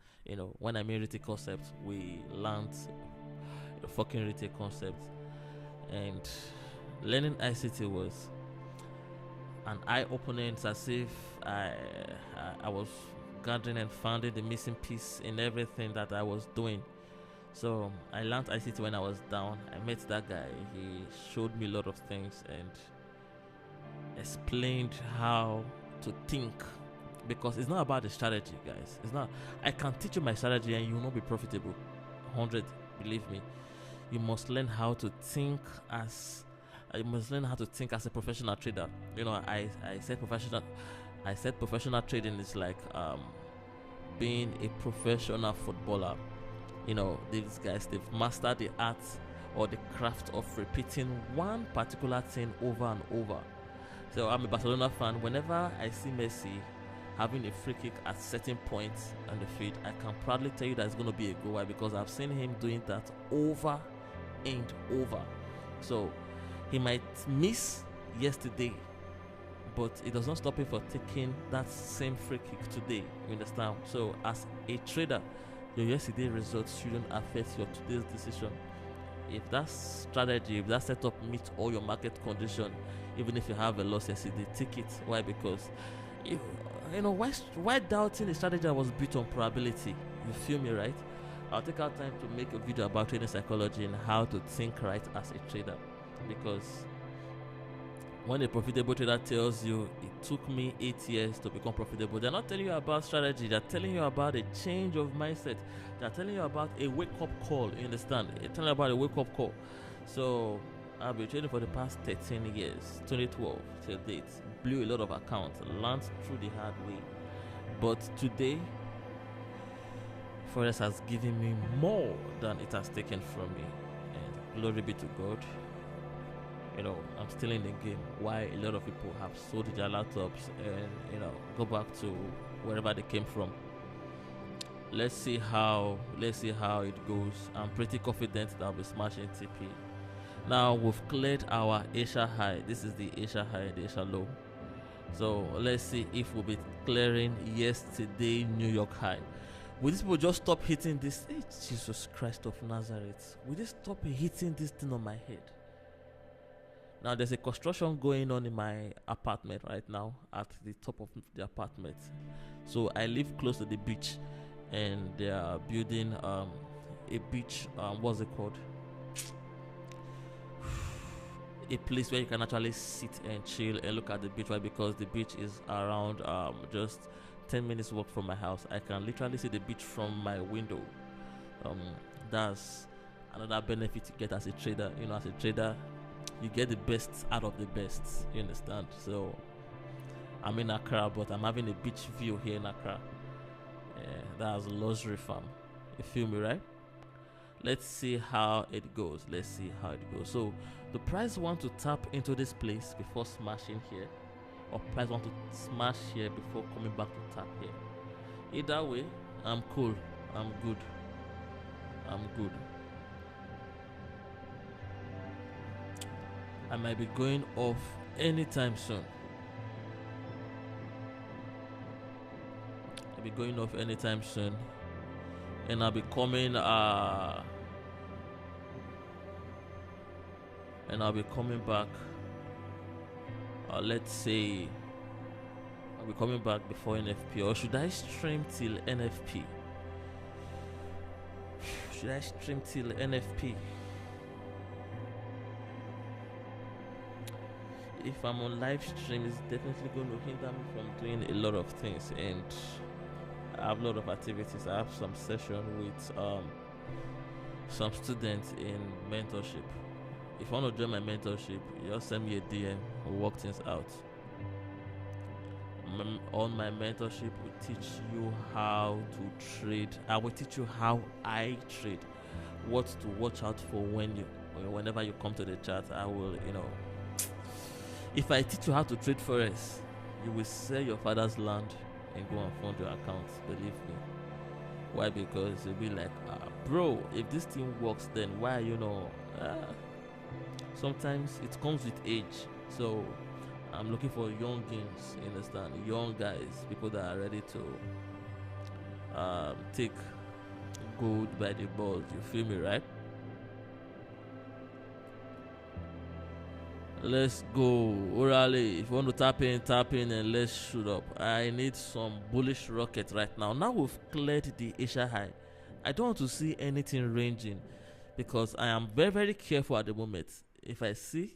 When I mean retail concepts, we learned a fucking retail concept, and learning ICT was an eye-opening. It's as if I was gathering and finding the missing piece in everything that I was doing. So I learned ICT when I was down. I met that guy. He showed me a lot of things and explained how to think, because it's not about the strategy, guys. It's not. I can teach you my strategy and you will not be profitable. 100, believe me. You must learn how to think as a professional trader. I said professional trading is like being a professional footballer. These guys, they've mastered the art or the craft of repeating one particular thing over and over. So I'm a Barcelona fan. Whenever I see Messi having a free kick at certain points on the field, I can proudly tell you that it's going to be a goal. Why? Because I've seen him doing that over and over. So he might miss yesterday, but it does not stop him from taking that same free kick today. You understand? So as a trader, your yesterday results shouldn't affect your today's decision. If that strategy, if that setup meets all your market condition, even if you have a loss yesterday, take it. Why? Because why doubting a strategy that was built on probability? You feel me, right? I'll take out time to make a video about trading psychology and how to think right as a trader, because when a profitable trader tells you it took me 8 years to become profitable, they're not telling you about strategy. They're telling you about a change of mindset. They're telling you about a wake-up call. You understand? They're telling you about a wake-up call. So I've been trading for the past 13 years, 2012 till date. Blew a lot of accounts, learned through the hard way. But today, Forex has given me more than it has taken from me. And glory be to God. I'm still in the game. Why a lot of people have sold their laptops and go back to wherever they came from. Let's see how it goes. I'm pretty confident that I'll be smashing TP. Now we've cleared our Asia high. This is the Asia high, the Asia low. So let's see if we'll be clearing yesterday New York high. Will these people just stop hitting this? Hey, Jesus Christ of Nazareth. Will they stop hitting this thing on my head? Now there's a construction going on in my apartment right now, at the top of the apartment. So I live close to the beach, and they are building a beach, what's it called? A place where you can actually sit and chill and look at the beach. Why? Because the beach is around just 10 minutes walk from my house. I can literally see the beach from my window. That's another benefit you get as a trader. You get the best out of the best. You understand? So I'm in Accra, but I'm having a beach view here in Accra. That's luxury farm. You feel me, right? Let's see how it goes. Let's see how it goes. So the price want to tap into this place before smashing here, or price want to smash here before coming back to tap here. Either way, I'm cool. I'm good. I'm good. I might be going off anytime soon. I'll be going off anytime soon, and I'll be coming. And I'll be coming back. Let's say I'll be coming back before NFP, or should I stream till NFP? Should I stream till NFP? If I'm on live stream, it's definitely going to hinder me from doing a lot of things, and I have a lot of activities. I have some session with some students in mentorship. If you want to join my mentorship, just send me a DM. We'll work things out. On my mentorship, we teach you how to trade. I will teach you how I trade, what to watch out for whenever you come to the chat. I will, if I teach you how to trade forex, you will sell your father's land and go and fund your account. Believe me. Why? Because you'll be like, bro, if this thing works, then why, sometimes it comes with age. So I'm looking for young games, you understand? Young guys, people that are ready to take gold by the balls. You feel me, right? Let's go. Orally, if you want to tap in and let's shoot up. I need some bullish rocket right now. Now we've cleared the Asia high. I don't want to see anything ranging because I am very, very careful at the moment. If I see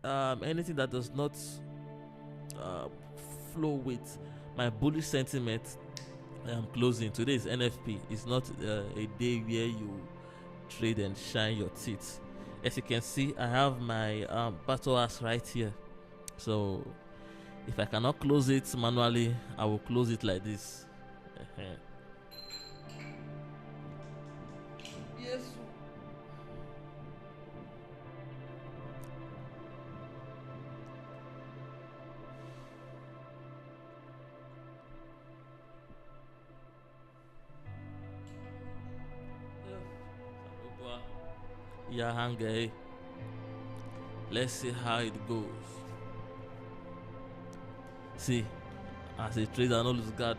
anything that does not flow with my bullish sentiment, I am closing. Today is NFP. It's not a day where you trade and shine your teeth. As you can see, I have my battle axe right here. So if I cannot close it manually, I will close it like this. Yes. Yeah, hang. Let's see how it goes. See, as a trader, no lose guard,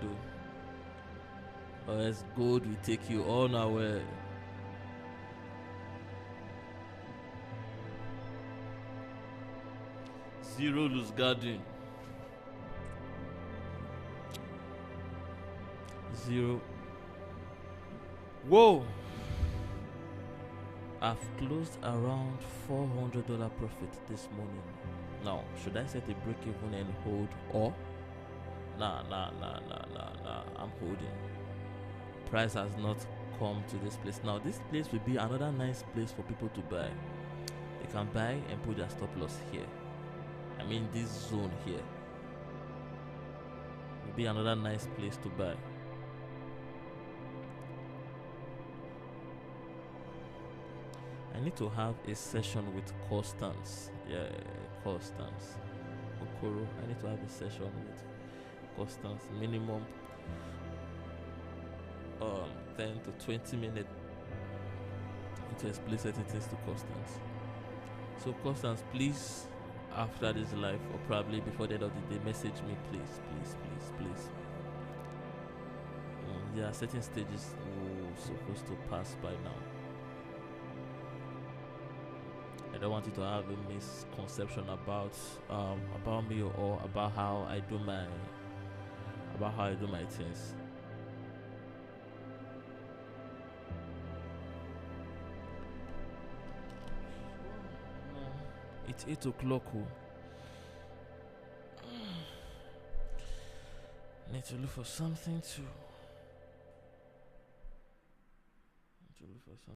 or else gold will take you all nowhere. Zero lose guarding. Zero. Whoa! I've closed around $400 profit this morning. Now, should I set a break even and hold, or nah, I'm holding. Price has not come to this place. Now this place will be another nice place for people to buy. They can buy and put their stop loss here. I mean this zone here will be another nice place to buy. I need to have a session with Constance. Yeah, Constance Okoro. I need to have a session with Constance. Minimum 10 to 20 minutes to explain certain things to Constance. So Constance, please, after this live or probably before the end of the day, message me, please. There are certain stages we're supposed to pass by now. I don't want you to have a misconception about me or about how I do my things. It's 8 o'clock. Need to look for something to